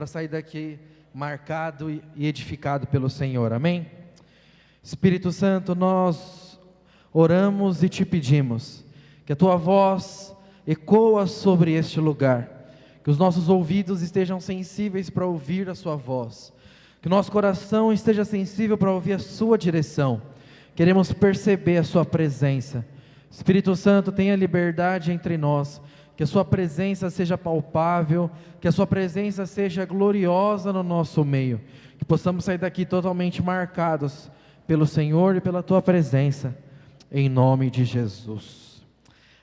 para sair daqui marcado e edificado pelo Senhor, amém? Espírito Santo, nós oramos e te pedimos que a tua voz ecoa sobre este lugar, que os nossos ouvidos estejam sensíveis para ouvir a sua voz, que o nosso coração esteja sensível para ouvir a sua direção. Queremos perceber a sua presença. Espírito Santo, tenha liberdade entre nós, que a sua presença seja palpável, que a sua presença seja gloriosa no nosso meio, que possamos sair daqui totalmente marcados pelo Senhor e pela tua presença, em nome de Jesus.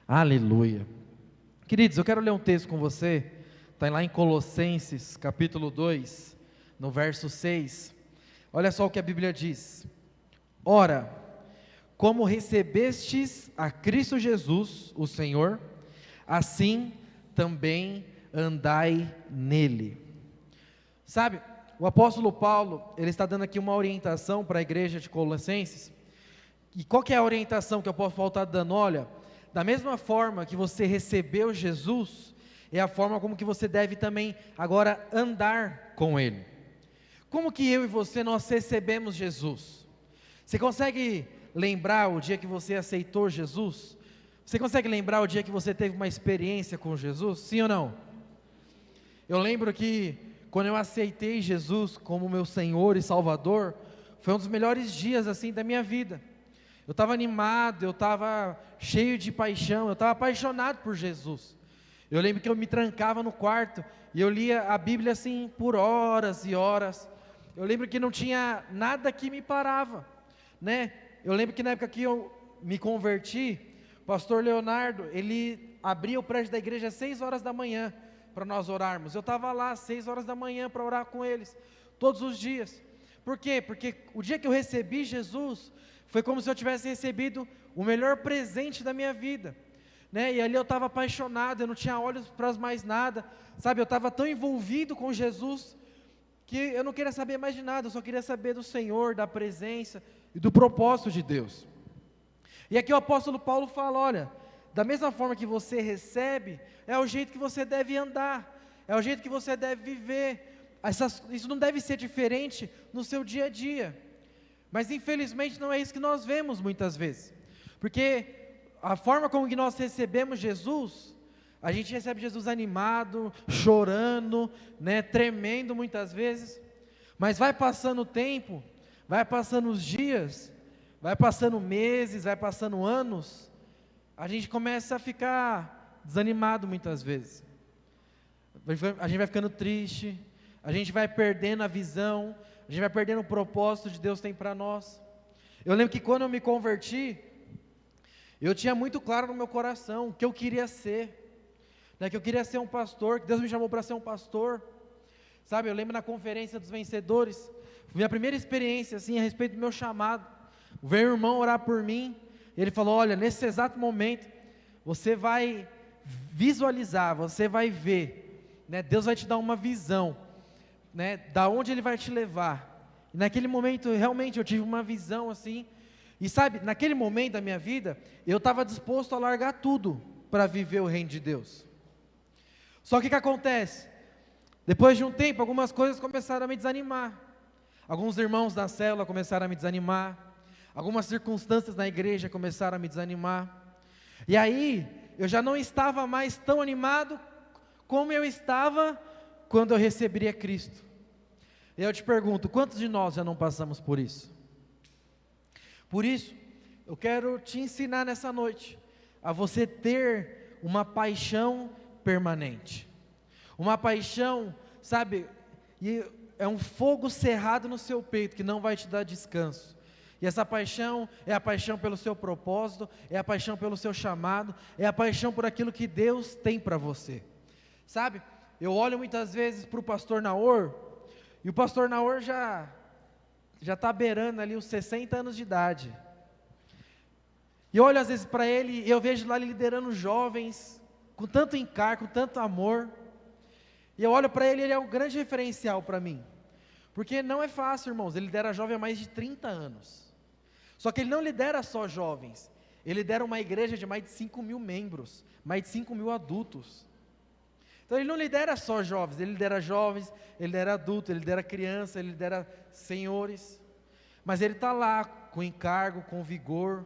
Aleluia. Queridos, eu quero ler um texto com você, está lá em Colossenses capítulo 2, no verso 6, olha só o que a Bíblia diz: ora, como recebestes a Cristo Jesus, o Senhor, assim também andai nele. Sabe, o apóstolo Paulo, ele está dando aqui uma orientação para a igreja de Colossenses, e qual que é a orientação que o apóstolo Paulo está dando? Olha, da mesma forma que você recebeu Jesus, é a forma como que você deve também agora andar com ele. Como que eu e você, nós recebemos Jesus? Você consegue lembrar o dia que você aceitou Jesus? Você consegue lembrar o dia que você teve uma experiência com Jesus? Sim ou não? Eu lembro que quando eu aceitei Jesus como meu Senhor e Salvador, foi um dos melhores dias assim da minha vida. Eu estava animado, eu estava cheio de paixão, eu estava apaixonado por Jesus. Eu lembro que eu me trancava no quarto e eu lia a Bíblia assim por horas e horas. Eu lembro que não tinha nada que me parava, né? Eu lembro que na época que eu me converti, o pastor Leonardo, ele abria o prédio da igreja às 6 horas da manhã para nós orarmos. Eu estava lá às 6 horas da manhã para orar com eles, todos os dias. Por quê? Porque o dia que eu recebi Jesus, foi como se eu tivesse recebido o melhor presente da minha vida, né? E ali eu estava apaixonado, eu não tinha olhos para mais nada, sabe? Eu estava tão envolvido com Jesus, que eu não queria saber mais de nada, eu só queria saber do Senhor, da presença e do propósito de Deus. E aqui o apóstolo Paulo fala, olha, da mesma forma que você recebe, é o jeito que você deve andar, é o jeito que você deve viver. Isso não deve ser diferente no seu dia a dia, mas infelizmente não é isso que nós vemos muitas vezes, porque a forma como que nós recebemos Jesus, a gente recebe Jesus animado, chorando, né, tremendo muitas vezes, mas vai passando o tempo, vai passando os dias, vai passando meses, vai passando anos, a gente começa a ficar desanimado muitas vezes, a gente vai ficando triste, a gente vai perdendo a visão, a gente vai perdendo o propósito de Deus tem para nós. Eu lembro que quando eu me converti, eu tinha muito claro no meu coração o que eu queria ser, né, que eu queria ser um pastor, que Deus me chamou para ser um pastor, sabe? Eu lembro na conferência dos vencedores, minha primeira experiência assim a respeito do meu chamado, veio um irmão orar por mim, ele falou, olha, nesse exato momento, você vai visualizar, você vai ver, né, Deus vai te dar uma visão, né, da onde Ele vai te levar. E naquele momento, realmente, eu tive uma visão assim, e sabe, naquele momento da minha vida, eu estava disposto a largar tudo, para viver o reino de Deus. Só que o que acontece? Depois de um tempo, algumas coisas começaram a me desanimar, alguns irmãos da célula começaram a me desanimar, algumas circunstâncias na igreja começaram a me desanimar, e aí, eu já não estava mais tão animado, como eu estava, quando eu recebi a Cristo. E eu te pergunto, quantos de nós já não passamos por isso? Por isso, eu quero te ensinar nessa noite, a você ter uma paixão permanente, uma paixão, sabe, e é um fogo cerrado no seu peito, que não vai te dar descanso, e essa paixão é a paixão pelo seu propósito, é a paixão pelo seu chamado, é a paixão por aquilo que Deus tem para você, sabe, eu olho muitas vezes para o pastor Naor, e o pastor Naor já está beirando ali os 60 anos de idade, e eu olho às vezes para ele, e eu vejo lá ele liderando jovens, com tanto encargo, com tanto amor, e eu olho para ele, ele é um grande referencial para mim, porque não é fácil, irmãos, ele lidera jovem há mais de 30 anos, só que ele não lidera só jovens, ele lidera uma igreja de mais de 5.000 membros, mais de 5.000 adultos, Então ele não lidera só jovens, ele lidera adultos, ele lidera crianças, ele lidera senhores. Mas ele está lá com encargo, com vigor.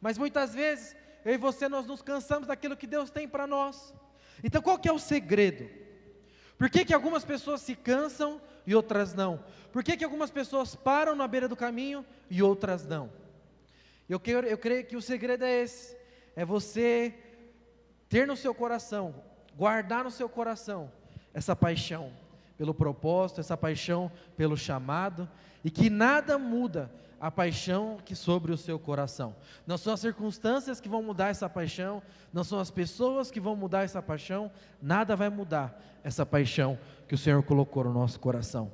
Mas muitas vezes, eu e você, nós nos cansamos daquilo que Deus tem para nós. Então qual que é o segredo? Por que algumas pessoas se cansam e outras não? Por que algumas pessoas param na beira do caminho e outras não? Eu creio que o segredo é esse, é você ter no seu coração, guardar no seu coração essa paixão pelo propósito, essa paixão pelo chamado, e que nada muda a paixão que sobre o seu coração. Não são as circunstâncias que vão mudar essa paixão, não são as pessoas que vão mudar essa paixão, nada vai mudar essa paixão que o Senhor colocou no nosso coração.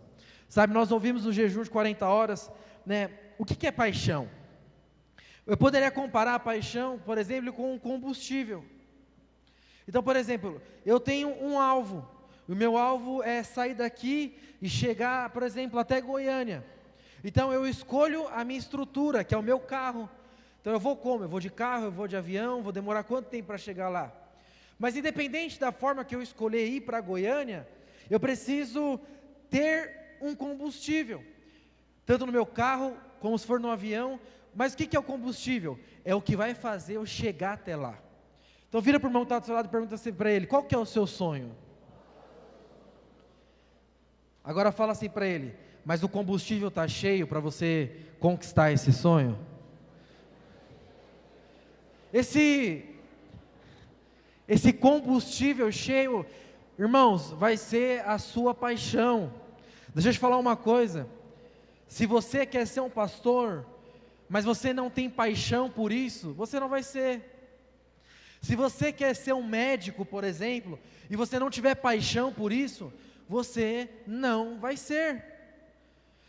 Sabe, nós ouvimos no jejum de 40 horas, né, o que é paixão? Eu poderia comparar a paixão, por exemplo, com um combustível. Então, por exemplo, eu tenho um alvo, o meu alvo é sair daqui e chegar, por exemplo, até Goiânia. Então eu escolho a minha estrutura, que é o meu carro. Então eu vou como? Eu vou de carro, eu vou de avião, vou demorar quanto tempo para chegar lá? Mas independente da forma que eu escolher ir para Goiânia, eu preciso ter um combustível, tanto no meu carro, como se for no avião. Mas o que é o combustível? É o que vai fazer eu chegar até lá. Então vira para o irmão que está do seu lado e pergunta assim para ele: qual que é o seu sonho? Agora fala assim para ele: mas o combustível está cheio para você conquistar esse sonho? Esse combustível cheio, irmãos, vai ser a sua paixão. Deixa eu te falar uma coisa: se você quer ser um pastor, mas você não tem paixão por isso, você não vai ser. Se você quer ser um médico, por exemplo, e você não tiver paixão por isso, você não vai ser.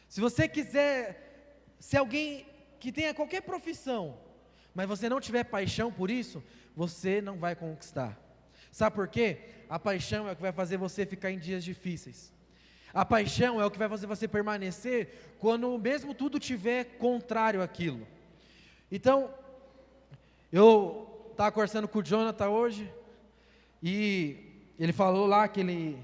Se você quiser ser alguém que tenha qualquer profissão, mas você não tiver paixão por isso, você não vai conquistar. Sabe por quê? A paixão é o que vai fazer você ficar em dias difíceis. A paixão é o que vai fazer você permanecer quando mesmo tudo tiver contrário àquilo. Então, eu estava conversando com o Jonathan hoje, e ele falou lá que ele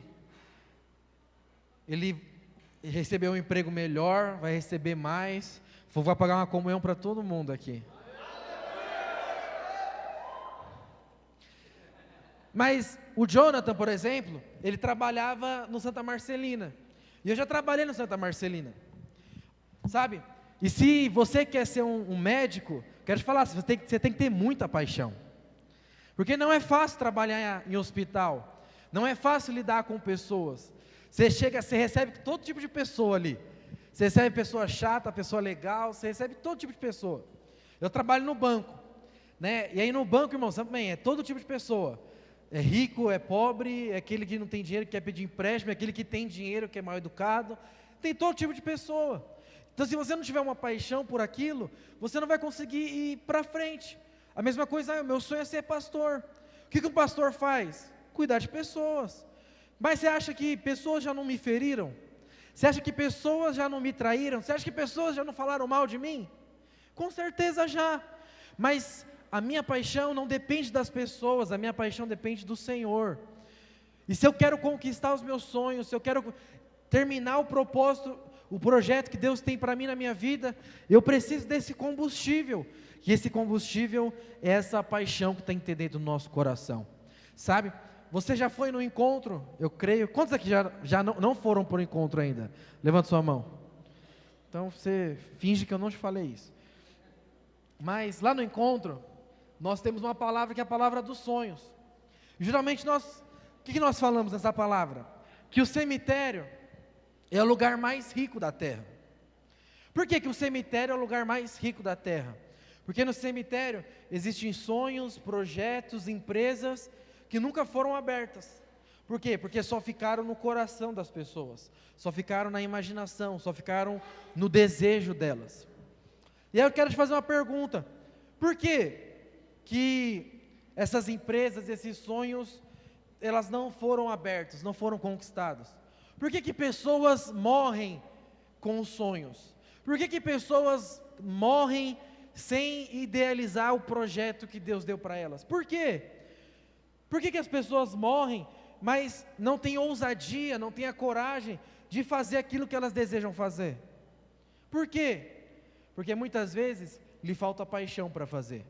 recebeu um emprego melhor, vai receber mais, vai pagar uma comunhão para todo mundo aqui. Mas o Jonathan, por exemplo, ele trabalhava no Santa Marcelina, e eu já trabalhei no Santa Marcelina, sabe? E se você quer ser um médico, quero te falar, você tem que ter muita paixão, porque não é fácil trabalhar em hospital, não é fácil lidar com pessoas. Você recebe todo tipo de pessoa ali. Você recebe pessoa chata, pessoa legal, você recebe todo tipo de pessoa. Eu trabalho no banco, né? E aí no banco, irmão, também é todo tipo de pessoa. É rico, é pobre, é aquele que não tem dinheiro, que quer pedir empréstimo, é aquele que tem dinheiro, que é mal educado. Tem todo tipo de pessoa. Então, se você não tiver uma paixão por aquilo, você não vai conseguir ir para frente. A mesma coisa, o meu sonho é ser pastor. O que um pastor faz? Cuidar de pessoas. Mas você acha que pessoas já não me feriram? Você acha que pessoas já não me traíram? Você acha que pessoas já não falaram mal de mim? Com certeza já. Mas a minha paixão não depende das pessoas, a minha paixão depende do Senhor. E se eu quero conquistar os meus sonhos, se eu quero terminar o propósito, o projeto que Deus tem para mim na minha vida, eu preciso desse combustível. E esse combustível é essa paixão que tem que ter dentro do nosso coração. Sabe? Você já foi no encontro? Eu creio. Quantos aqui já não foram para o encontro ainda? Levanta sua mão. Então você finge que eu não te falei isso. Mas lá no encontro, nós temos uma palavra que é a palavra dos sonhos. E, geralmente o que nós falamos nessa palavra? Que o cemitério é o lugar mais rico da terra. Por que o cemitério é o lugar mais rico da terra? Porque no cemitério existem sonhos, projetos, empresas que nunca foram abertas. Por quê? Porque só ficaram no coração das pessoas, só ficaram na imaginação, só ficaram no desejo delas. E aí eu quero te fazer uma pergunta: por que essas empresas, esses sonhos, elas não foram abertos, não foram conquistados? Por que pessoas morrem com os sonhos? Por que pessoas morrem sem idealizar o projeto que Deus deu para elas? Por quê? Por que as pessoas morrem mas não têm ousadia, não têm a coragem de fazer aquilo que elas desejam fazer. Por quê? Porque muitas vezes lhe falta paixão para fazer.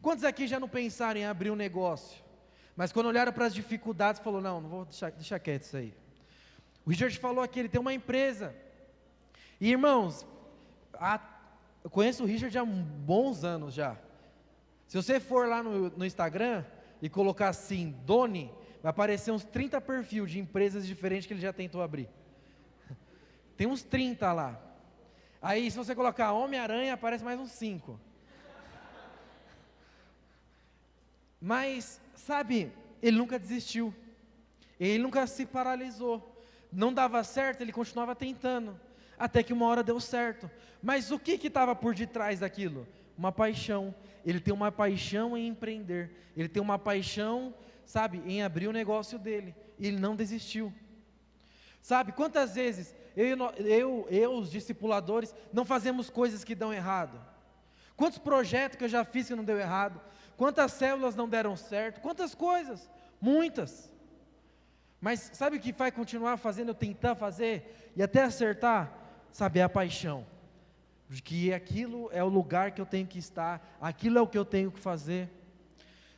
Quantos aqui já não pensaram em abrir um negócio, mas quando olharam para as dificuldades, falou, não vou deixar quieto isso aí. O Richard falou aqui, ele tem uma empresa, e irmãos, eu conheço o Richard há bons anos já. Se você for lá no Instagram e colocar assim, Doni, vai aparecer uns 30 perfis de empresas diferentes que ele já tentou abrir. Tem uns 30 lá. Aí se você colocar Homem-Aranha, aparece mais uns 5. Mas, sabe, ele nunca desistiu. Ele nunca se paralisou. Não dava certo, ele continuava tentando. Até que uma hora deu certo. Mas o que estava por detrás daquilo? Uma paixão. Ele tem uma paixão em empreender. Ele tem uma paixão, sabe, em abrir o negócio dele. E ele não desistiu. Sabe, quantas vezes os discipuladores, não fazemos coisas que dão errado? Quantos projetos que eu já fiz que não deu errado? Quantas células não deram certo? Quantas coisas? Muitas. Mas sabe o que vai continuar fazendo, eu tentar fazer e até acertar? Sabe, é a paixão. De que aquilo é o lugar que eu tenho que estar, aquilo é o que eu tenho que fazer.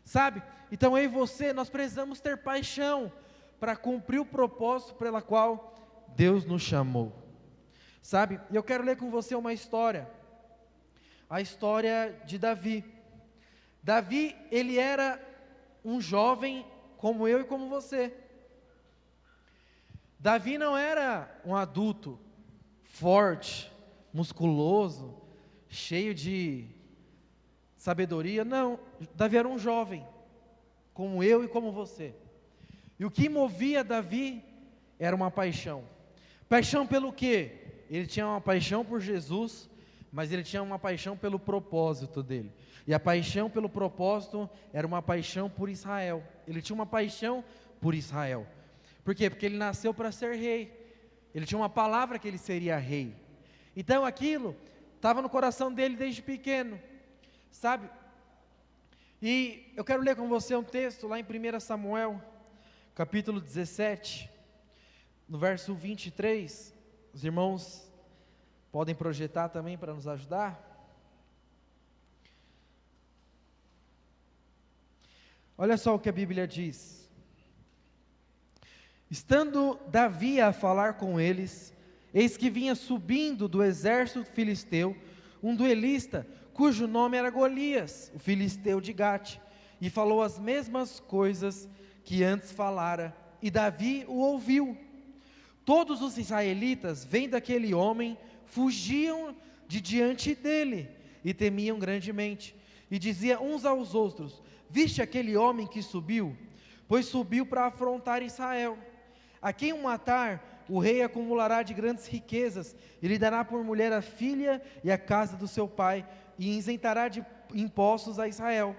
Sabe? Então eu e você, nós precisamos ter paixão para cumprir o propósito pela qual Deus nos chamou. Sabe? E eu quero ler com você uma história. A história de Davi. Davi, ele era um jovem como eu e como você. Davi não era um adulto forte, musculoso, cheio de sabedoria, não. Davi era um jovem, como eu e como você. E o que movia Davi era uma paixão. Paixão pelo quê? Ele tinha uma paixão por Jesus, mas ele tinha uma paixão pelo propósito dele. E a paixão pelo propósito era uma paixão por Israel. Ele tinha uma paixão por Israel. Por quê? Porque ele nasceu para ser rei. Ele tinha uma palavra que ele seria rei. Então aquilo estava no coração dele desde pequeno, sabe? E eu quero ler com você um texto lá em 1 Samuel, capítulo 17, no verso 23. Os irmãos podem projetar também para nos ajudar. Olha só o que a Bíblia diz. Estando Davi a falar com eles, eis que vinha subindo do exército filisteu um duelista, cujo nome era Golias, o filisteu de Gate, e falou as mesmas coisas que antes falara, e Davi o ouviu. Todos os israelitas, vendo aquele homem, fugiam de diante dele, e temiam grandemente, e diziam uns aos outros: viste aquele homem que subiu? Pois subiu para afrontar Israel. A quem o matar, o rei acumulará de grandes riquezas, e lhe dará por mulher a filha e a casa do seu pai, e isentará de impostos a Israel.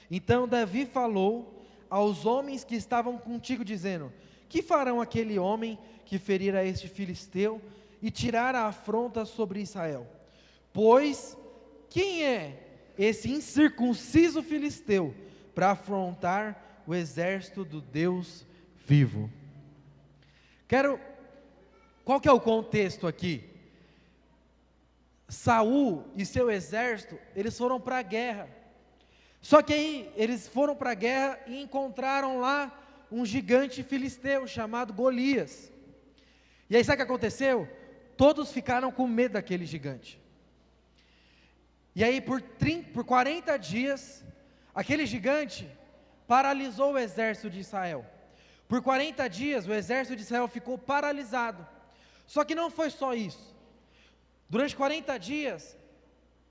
Então Davi falou aos homens que estavam contigo, dizendo: que farão aquele homem que ferir a este filisteu, e tirar a afronta sobre Israel? Pois, quem é esse incircunciso filisteu, para afrontar o exército do Deus vivo? Qual que é o contexto aqui? Saul e seu exército, eles foram para a guerra. Só que aí, eles foram para a guerra e encontraram lá um gigante filisteu chamado Golias. E aí sabe o que aconteceu? Todos ficaram com medo daquele gigante. E aí por 40 dias, aquele gigante paralisou o exército de Israel. Por 40 dias o exército de Israel ficou paralisado. Só que não foi só isso. Durante 40 dias,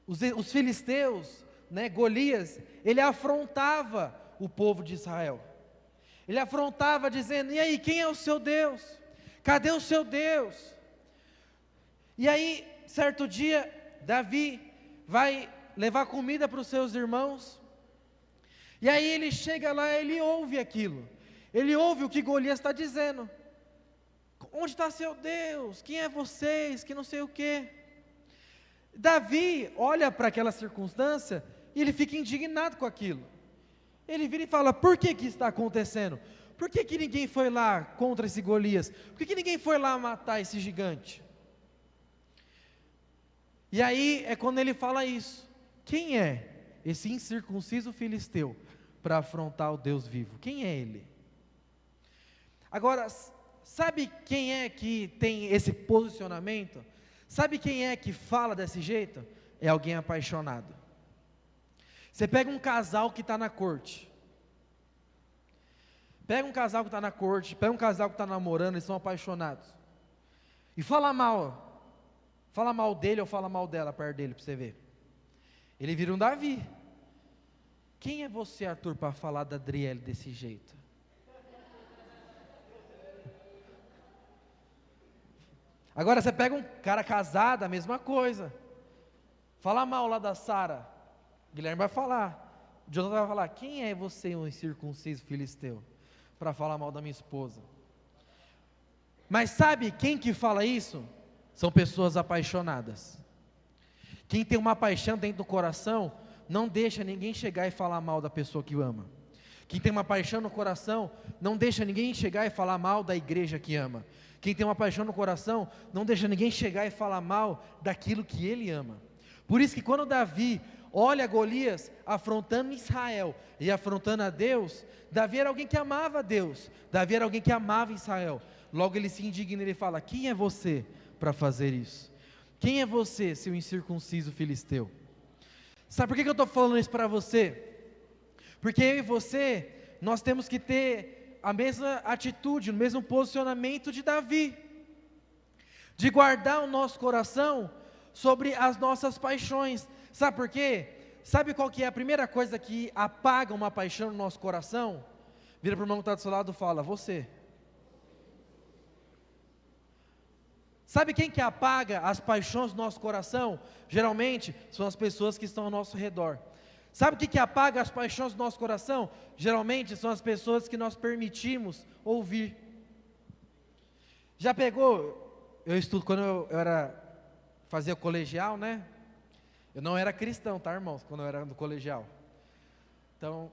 os filisteus, Golias, ele afrontava o povo de Israel. Ele afrontava dizendo: e aí, quem é o seu Deus? Cadê o seu Deus? E aí, certo dia, Davi vai levar comida para os seus irmãos. E aí ele chega lá, ele ouve aquilo. Ele ouve o que Golias está dizendo. Onde está seu Deus? Quem é vocês? Que não sei o quê. Davi olha para aquela circunstância e ele fica indignado com aquilo. Ele vira e fala: por que que está acontecendo? Por que que ninguém foi lá contra esse Golias? Por que que ninguém foi lá matar esse gigante? E aí é quando ele fala isso. Quem é esse incircunciso filisteu para afrontar o Deus vivo? Quem é ele? Agora, sabe quem é que tem esse posicionamento? Sabe quem é que fala desse jeito? É alguém apaixonado. Você pega um casal que está na corte. Pega um casal que está na corte, pega um casal que está namorando, eles são apaixonados. E fala mal dele ou fala mal dela perto dele, para você ver. Ele vira um Davi. Quem é você, Arthur, para falar da Adriele desse jeito? Agora você pega um cara casado, a mesma coisa. Fala mal lá da Sara. Guilherme vai falar. Jonathan vai falar, quem é você, um incircunciso filisteu, para falar mal da minha esposa? Mas sabe quem que fala isso? São pessoas apaixonadas. Quem tem uma paixão dentro do coração, não deixa ninguém chegar e falar mal da pessoa que ama. Quem tem uma paixão no coração, não deixa ninguém chegar e falar mal da igreja que ama. Quem tem uma paixão no coração, não deixa ninguém chegar e falar mal daquilo que ele ama. Por isso que quando Davi olha Golias afrontando Israel e afrontando a Deus, Davi era alguém que amava a Deus, Davi era alguém que amava Israel. Logo ele se indigna e ele fala, quem é você para fazer isso? Quem é você, seu incircunciso filisteu? Sabe por que eu estou falando isso para você? Porque eu e você, nós temos que ter a mesma atitude, o mesmo posicionamento de Davi, de guardar o nosso coração sobre as nossas paixões. Sabe por quê? Sabe qual que é a primeira coisa que apaga uma paixão no nosso coração? Vira para o irmão que está do seu lado e fala, você. Sabe quem que apaga as paixões do nosso coração? Geralmente são as pessoas que estão ao nosso redor. Sabe o que apaga as paixões do nosso coração? Geralmente são as pessoas que nós permitimos ouvir. Já pegou? Eu estudo quando eu fazia colegial, né? Eu não era cristão, tá, irmãos? Quando eu era no colegial. Então,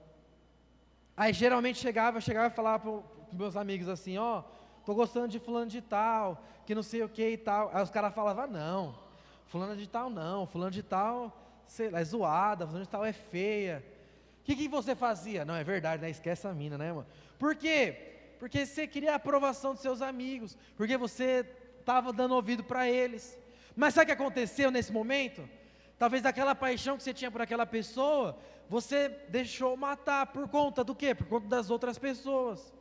aí geralmente chegava e falava para os meus amigos assim, tô gostando de fulano de tal, que não sei o que e tal. Aí os caras falavam, não, fulano de tal não, fulano de tal, sei lá, é zoada, fulano de tal é feia. O que você fazia? Não, é verdade, né? Esquece a mina, né, mano? Por quê? Porque você queria a aprovação dos seus amigos, porque você estava dando ouvido para eles. Mas sabe o que aconteceu nesse momento? Talvez daquela paixão que você tinha por aquela pessoa, você deixou matar por conta do quê? Por conta das outras pessoas.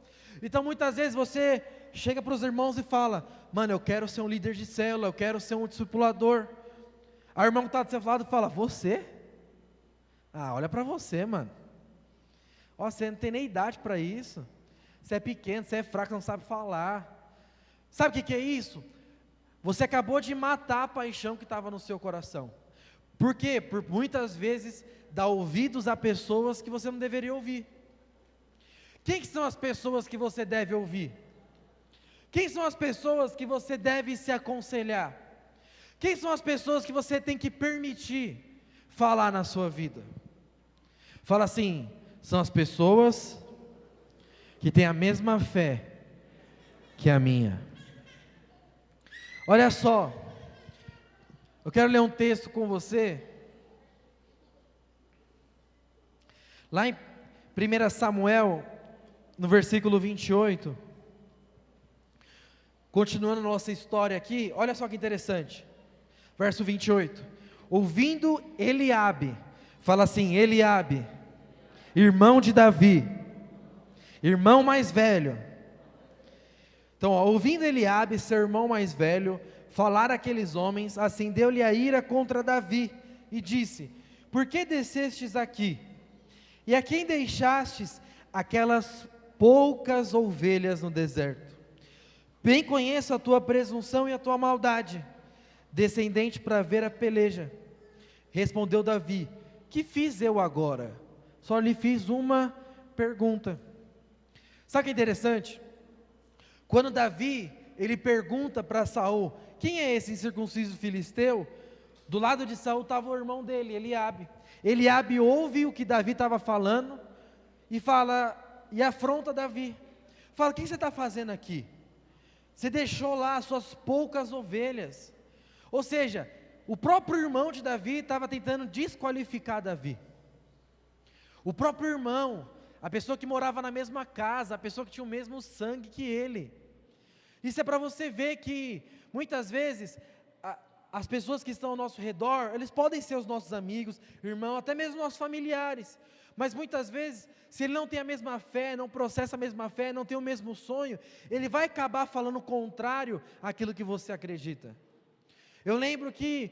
Então muitas vezes você chega para os irmãos e fala, mano, eu quero ser um líder de célula, eu quero ser um discipulador. Aí o irmão que está do seu lado fala, você? Ah, olha para você, mano. Você não tem nem idade para isso. Você é pequeno, você é fraco, não sabe falar. Sabe o que é isso? Você acabou de matar a paixão que estava no seu coração. Por quê? Por muitas vezes dar ouvidos a pessoas que você não deveria ouvir. Quem que são as pessoas que você deve ouvir? Quem são as pessoas que você deve se aconselhar? Quem são as pessoas que você tem que permitir falar na sua vida? Fala assim, são as pessoas que têm a mesma fé que a minha. Olha só, eu quero ler um texto com você, lá em 1 Samuel, no versículo 28, continuando a nossa história aqui, olha só que interessante, verso 28, ouvindo Eliabe, fala assim, Eliabe, irmão de Davi, irmão mais velho, então ouvindo Eliabe, seu irmão mais velho, falar aqueles homens, acendeu-lhe a ira contra Davi, e disse, por que descestes aqui? E a quem deixastes aquelas poucas ovelhas no deserto? Bem conheço a tua presunção e a tua maldade, descendente para ver a peleja. Respondeu Davi, que fiz eu agora? Só lhe fiz uma pergunta. Sabe o que é interessante? Quando Davi, ele pergunta para Saul, quem é esse incircunciso filisteu? Do lado de Saul estava o irmão dele, Eliabe. Eliabe ouve o que Davi estava falando e fala, e afronta Davi. Fala: o que você está fazendo aqui? Você deixou lá as suas poucas ovelhas. Ou seja, o próprio irmão de Davi estava tentando desqualificar Davi. O próprio irmão, a pessoa que morava na mesma casa, a pessoa que tinha o mesmo sangue que ele. Isso é para você ver que, muitas vezes, as pessoas que estão ao nosso redor, eles podem ser os nossos amigos, irmãos, até mesmo nossos familiares. Mas muitas vezes, se ele não tem a mesma fé, não processa a mesma fé, não tem o mesmo sonho, ele vai acabar falando o contrário àquilo que você acredita. Eu lembro que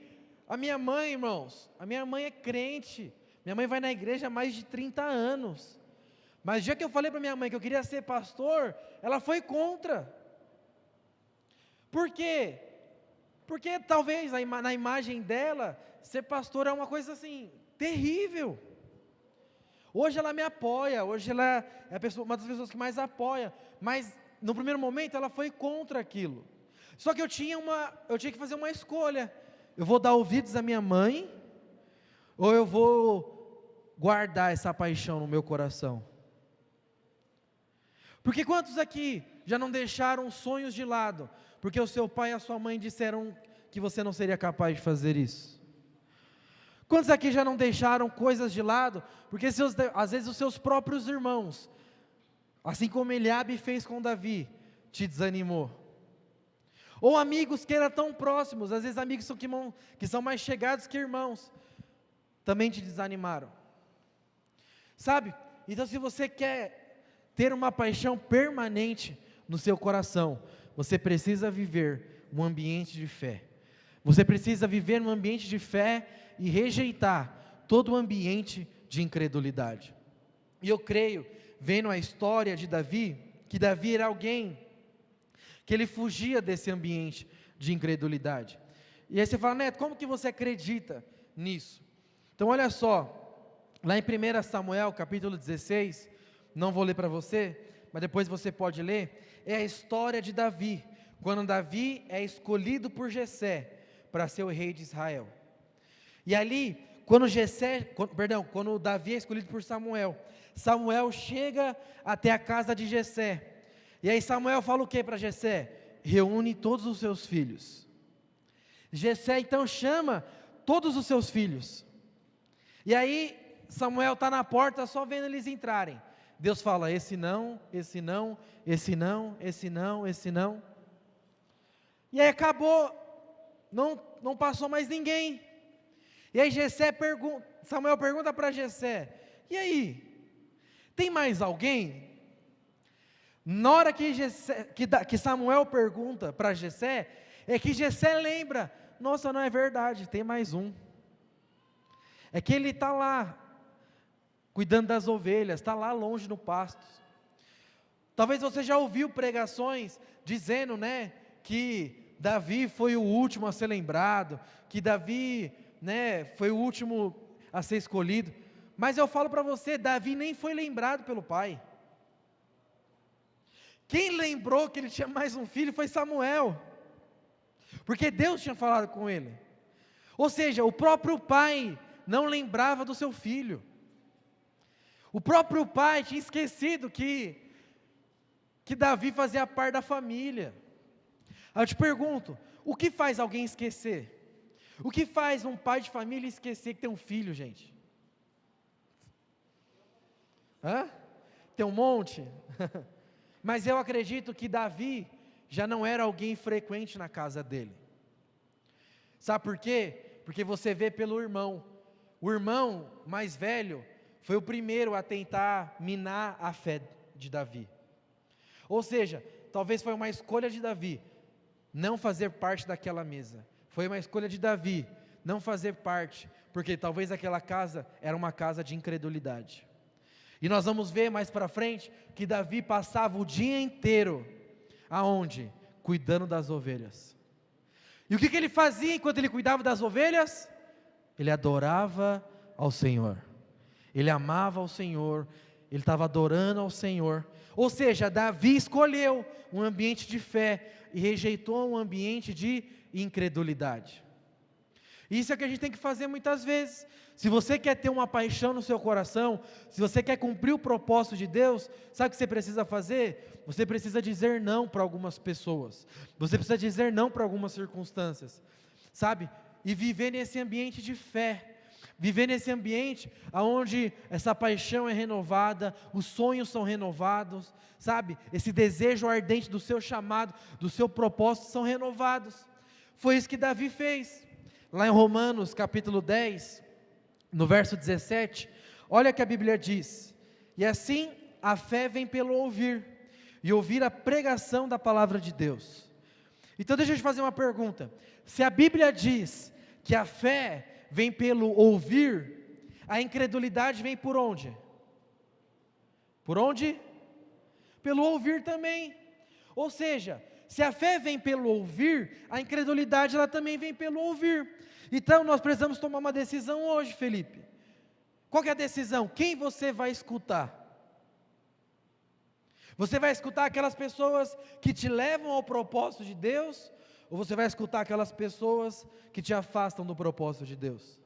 a minha mãe, irmãos, a minha mãe é crente, minha mãe vai na igreja há mais de 30 anos. Mas o dia que eu falei para minha mãe que eu queria ser pastor, ela foi contra. Por quê? Porque talvez na imagem dela, ser pastor é uma coisa assim, terrível. Hoje ela me apoia, hoje ela é uma das pessoas que mais apoia, mas no primeiro momento ela foi contra aquilo. Só que eu tinha que fazer uma escolha: eu vou dar ouvidos à minha mãe, ou eu vou guardar essa paixão no meu coração? Porque quantos aqui já não deixaram sonhos de lado, porque o seu pai e a sua mãe disseram que você não seria capaz de fazer isso? Quantos aqui já não deixaram coisas de lado, porque às vezes os seus próprios irmãos, assim como Eliabe fez com Davi, te desanimou? Ou amigos que eram tão próximos, às vezes amigos que são mais chegados que irmãos, também te desanimaram. Sabe? Então, se você quer ter uma paixão permanente no seu coração, você precisa viver um ambiente de fé. Você precisa viver um ambiente de fé e rejeitar todo o ambiente de incredulidade. E eu creio, vendo a história de Davi, que Davi era alguém que ele fugia desse ambiente de incredulidade. E aí você fala: Neto, como que você acredita nisso? Então olha só, lá em 1 Samuel capítulo 16, não vou ler para você, mas depois você pode ler, é a história de Davi, quando Davi é escolhido por Jessé para ser o rei de Israel. E ali, quando Davi é escolhido por Samuel, Samuel chega até a casa de Jessé, e aí Samuel fala o que para Jessé? Reúne todos os seus filhos. Jessé então chama todos os seus filhos, e aí Samuel está na porta só vendo eles entrarem. Deus fala: esse não, esse não, esse não, esse não, esse não. E aí acabou, não passou mais ninguém. E aí Samuel pergunta para Jessé: e aí, tem mais alguém? Na hora que Samuel pergunta para Jessé, é que Jessé lembra: nossa, não é verdade, tem mais um. É que ele está lá, cuidando das ovelhas, está lá longe no pasto. Talvez você já ouviu pregações dizendo, né, que Davi foi o último a ser lembrado, que Davi, né, foi o último a ser escolhido. Mas eu falo para você, Davi nem foi lembrado pelo pai. Quem lembrou que ele tinha mais um filho foi Samuel, porque Deus tinha falado com ele. Ou seja, o próprio pai não lembrava do seu filho. O próprio pai tinha esquecido que Davi fazia parte da família. Aí eu te pergunto, o que faz alguém esquecer? O que faz um pai de família esquecer que tem um filho, gente? Tem um monte? Mas eu acredito que Davi já não era alguém frequente na casa dele. Sabe por quê? Porque você vê pelo irmão. O irmão mais velho foi o primeiro a tentar minar a fé de Davi. Ou seja, talvez foi uma escolha de Davi não fazer parte daquela mesa. Foi uma escolha de Davi não fazer parte, porque talvez aquela casa era uma casa de incredulidade. E nós vamos ver mais para frente que Davi passava o dia inteiro aonde? Cuidando das ovelhas. E o que ele fazia enquanto ele cuidava das ovelhas? Ele adorava ao Senhor. Ele amava ao Senhor, ele estava adorando ao Senhor. Ou seja, Davi escolheu um ambiente de fé e rejeitou um ambiente de incredulidade. Isso é o que a gente tem que fazer muitas vezes. Se você quer ter uma paixão no seu coração, se você quer cumprir o propósito de Deus, sabe o que você precisa fazer? Você precisa dizer não para algumas pessoas, você precisa dizer não para algumas circunstâncias, sabe? E viver nesse ambiente de fé, viver nesse ambiente onde essa paixão é renovada, os sonhos são renovados, sabe? Esse desejo ardente do seu chamado, do seu propósito são renovados. Foi isso que Davi fez. Lá em Romanos capítulo 10, no verso 17, olha o que a Bíblia diz: e assim a fé vem pelo ouvir, e ouvir a pregação da palavra de Deus. Então deixa eu te fazer uma pergunta: se a Bíblia diz que a fé vem pelo ouvir, a incredulidade vem por onde? Por onde? Pelo ouvir também. Ou seja, se a fé vem pelo ouvir, a incredulidade ela também vem pelo ouvir. Então nós precisamos tomar uma decisão hoje, Felipe. Qual que é a decisão? Quem você vai escutar? Você vai escutar aquelas pessoas que te levam ao propósito de Deus? Ou você vai escutar aquelas pessoas que te afastam do propósito de Deus?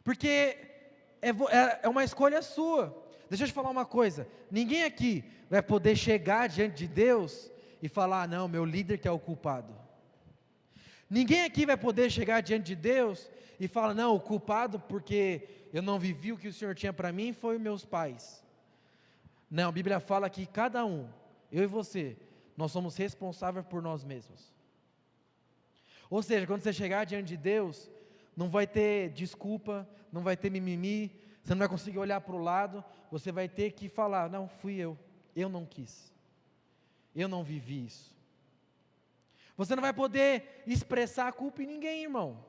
Porque é uma escolha sua. Deixa eu te falar uma coisa: ninguém aqui vai poder chegar diante de Deus e falar, não, meu líder que é o culpado. Ninguém aqui vai poder chegar diante de Deus e falar, não, o culpado porque eu não vivi o que o Senhor tinha para mim foi os meus pais. Não, a Bíblia fala que cada um, eu e você, nós somos responsáveis por nós mesmos. Ou seja, quando você chegar diante de Deus, não vai ter desculpa, não vai ter mimimi, você não vai conseguir olhar para o lado, você vai ter que falar, não, fui eu não quis, eu não vivi isso. Você não vai poder expressar a culpa em ninguém, irmão.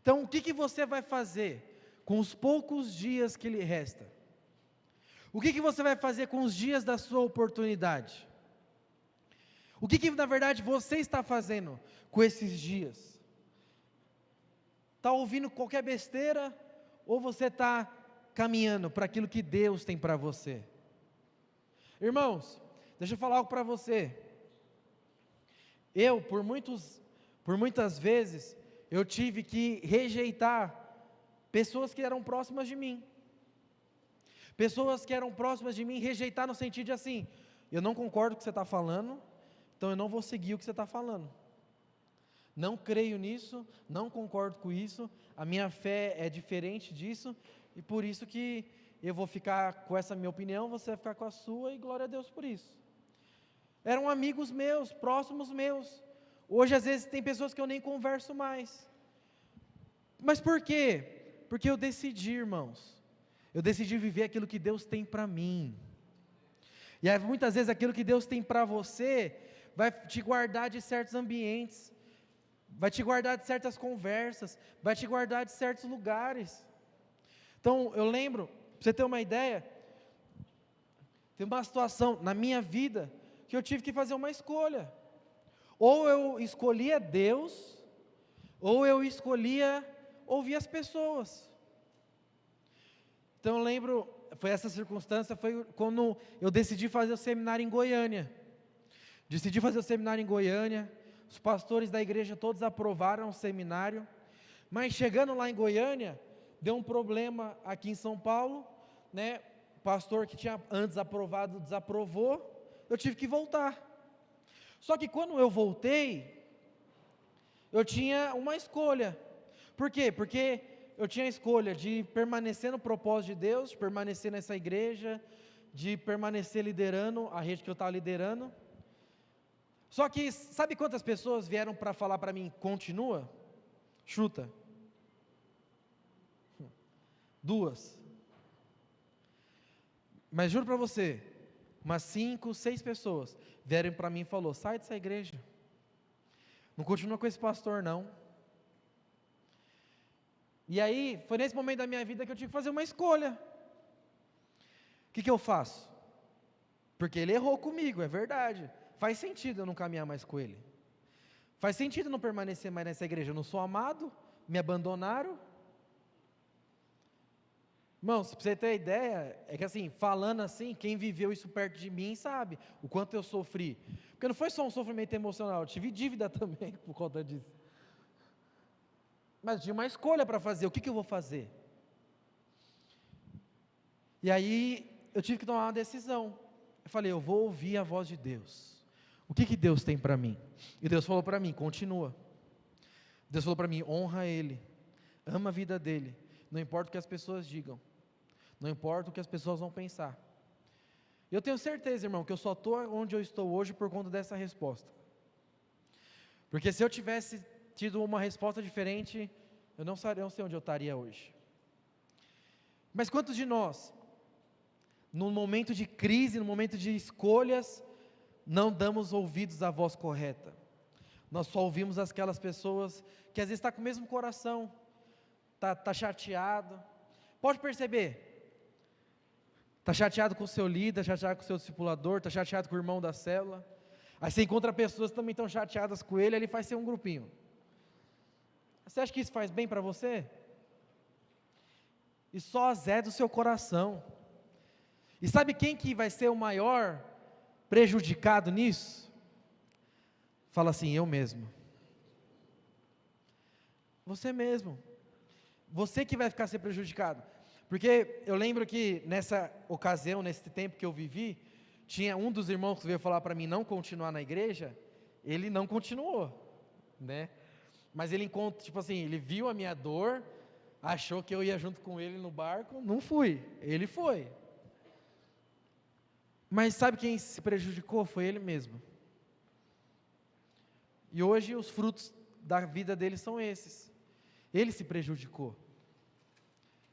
Então o que você vai fazer com os poucos dias que lhe resta? O que você vai fazer com os dias da sua oportunidade? O que na verdade você está fazendo com esses dias? Está ouvindo qualquer besteira? Ou você está caminhando para aquilo que Deus tem para você? Irmãos, deixa eu falar algo para você. Eu, por muitas vezes, eu tive que rejeitar pessoas que eram próximas de mim. Pessoas que eram próximas de mim, rejeitar no sentido de assim, eu não concordo com o que você está falando, então eu não vou seguir o que você está falando. Não creio nisso, não concordo com isso, a minha fé é diferente disso, e por isso que eu vou ficar com essa minha opinião, você vai ficar com a sua, e glória a Deus por isso. Eram amigos meus, próximos meus. Hoje às vezes tem pessoas que eu nem converso mais. Mas por quê? Porque eu decidi, irmãos, eu decidi viver aquilo que Deus tem para mim. E aí, muitas vezes aquilo que Deus tem para você vai te guardar de certos ambientes, vai te guardar de certas conversas, vai te guardar de certos lugares. Então eu lembro, para você ter uma ideia, tem uma situação na minha vida que eu tive que fazer uma escolha. Ou eu escolhia Deus, ou eu escolhia ouvir as pessoas. Então eu lembro, foi essa circunstância, foi quando eu decidi fazer o seminário em Goiânia. Decidi fazer o seminário em Goiânia, os pastores da igreja todos aprovaram o seminário, mas chegando lá em Goiânia, deu um problema aqui em São Paulo, né? O pastor que tinha antes aprovado desaprovou, eu tive que voltar. Só que quando eu voltei, eu tinha uma escolha. Por quê? Porque eu tinha a escolha de permanecer no propósito de Deus, de permanecer nessa igreja, de permanecer liderando a rede que eu estava liderando. Só que, sabe quantas pessoas vieram para falar para mim, continua? Chuta. 2. Mas juro para você, umas 5, 6 pessoas vieram para mim e falaram, sai dessa igreja, não continua com esse pastor não. E aí, foi nesse momento da minha vida que eu tive que fazer uma escolha. O que eu faço? Porque ele errou comigo, é verdade. Faz sentido eu não caminhar mais com ele. Faz sentido eu não permanecer mais nessa igreja. Eu não sou amado, me abandonaram. Irmãos, para você ter ideia, é que assim, falando assim, quem viveu isso perto de mim sabe o quanto eu sofri. Porque não foi só um sofrimento emocional, eu tive dívida também por conta disso. Mas eu tinha uma escolha para fazer, o que eu vou fazer? E aí eu tive que tomar uma decisão. Eu falei, eu vou ouvir a voz de Deus. O que Deus tem para mim? E Deus falou para mim, continua. Deus falou para mim, honra Ele, ama a vida dEle, não importa o que as pessoas digam, não importa o que as pessoas vão pensar. Eu tenho certeza, irmão, que eu só estou onde eu estou hoje por conta dessa resposta. Porque se eu tivesse tido uma resposta diferente, eu não sei onde eu estaria hoje. Mas quantos de nós, no momento de crise, no momento de escolhas, não damos ouvidos à voz correta? Nós só ouvimos aquelas pessoas que às vezes estão com o mesmo coração, está chateado. Pode perceber, está chateado com o seu líder, está chateado com o seu discipulador, está chateado com o irmão da célula. Aí você encontra pessoas que também estão chateadas com ele, ele faz ser um grupinho. Você acha que isso faz bem para você? E só azeda do seu coração. E sabe quem que vai ser o maior prejudicado nisso? Fala assim, eu mesmo. Você mesmo. Você que vai ficar ser prejudicado. Porque eu lembro que nessa ocasião, nesse tempo que eu vivi, tinha um dos irmãos que veio falar para mim não continuar na igreja, ele não continuou, né? Mas ele tipo assim, ele viu a minha dor, achou que eu ia junto com ele no barco, não fui, ele foi. Mas sabe quem se prejudicou? Foi ele mesmo. E hoje os frutos da vida dele são esses. Ele se prejudicou.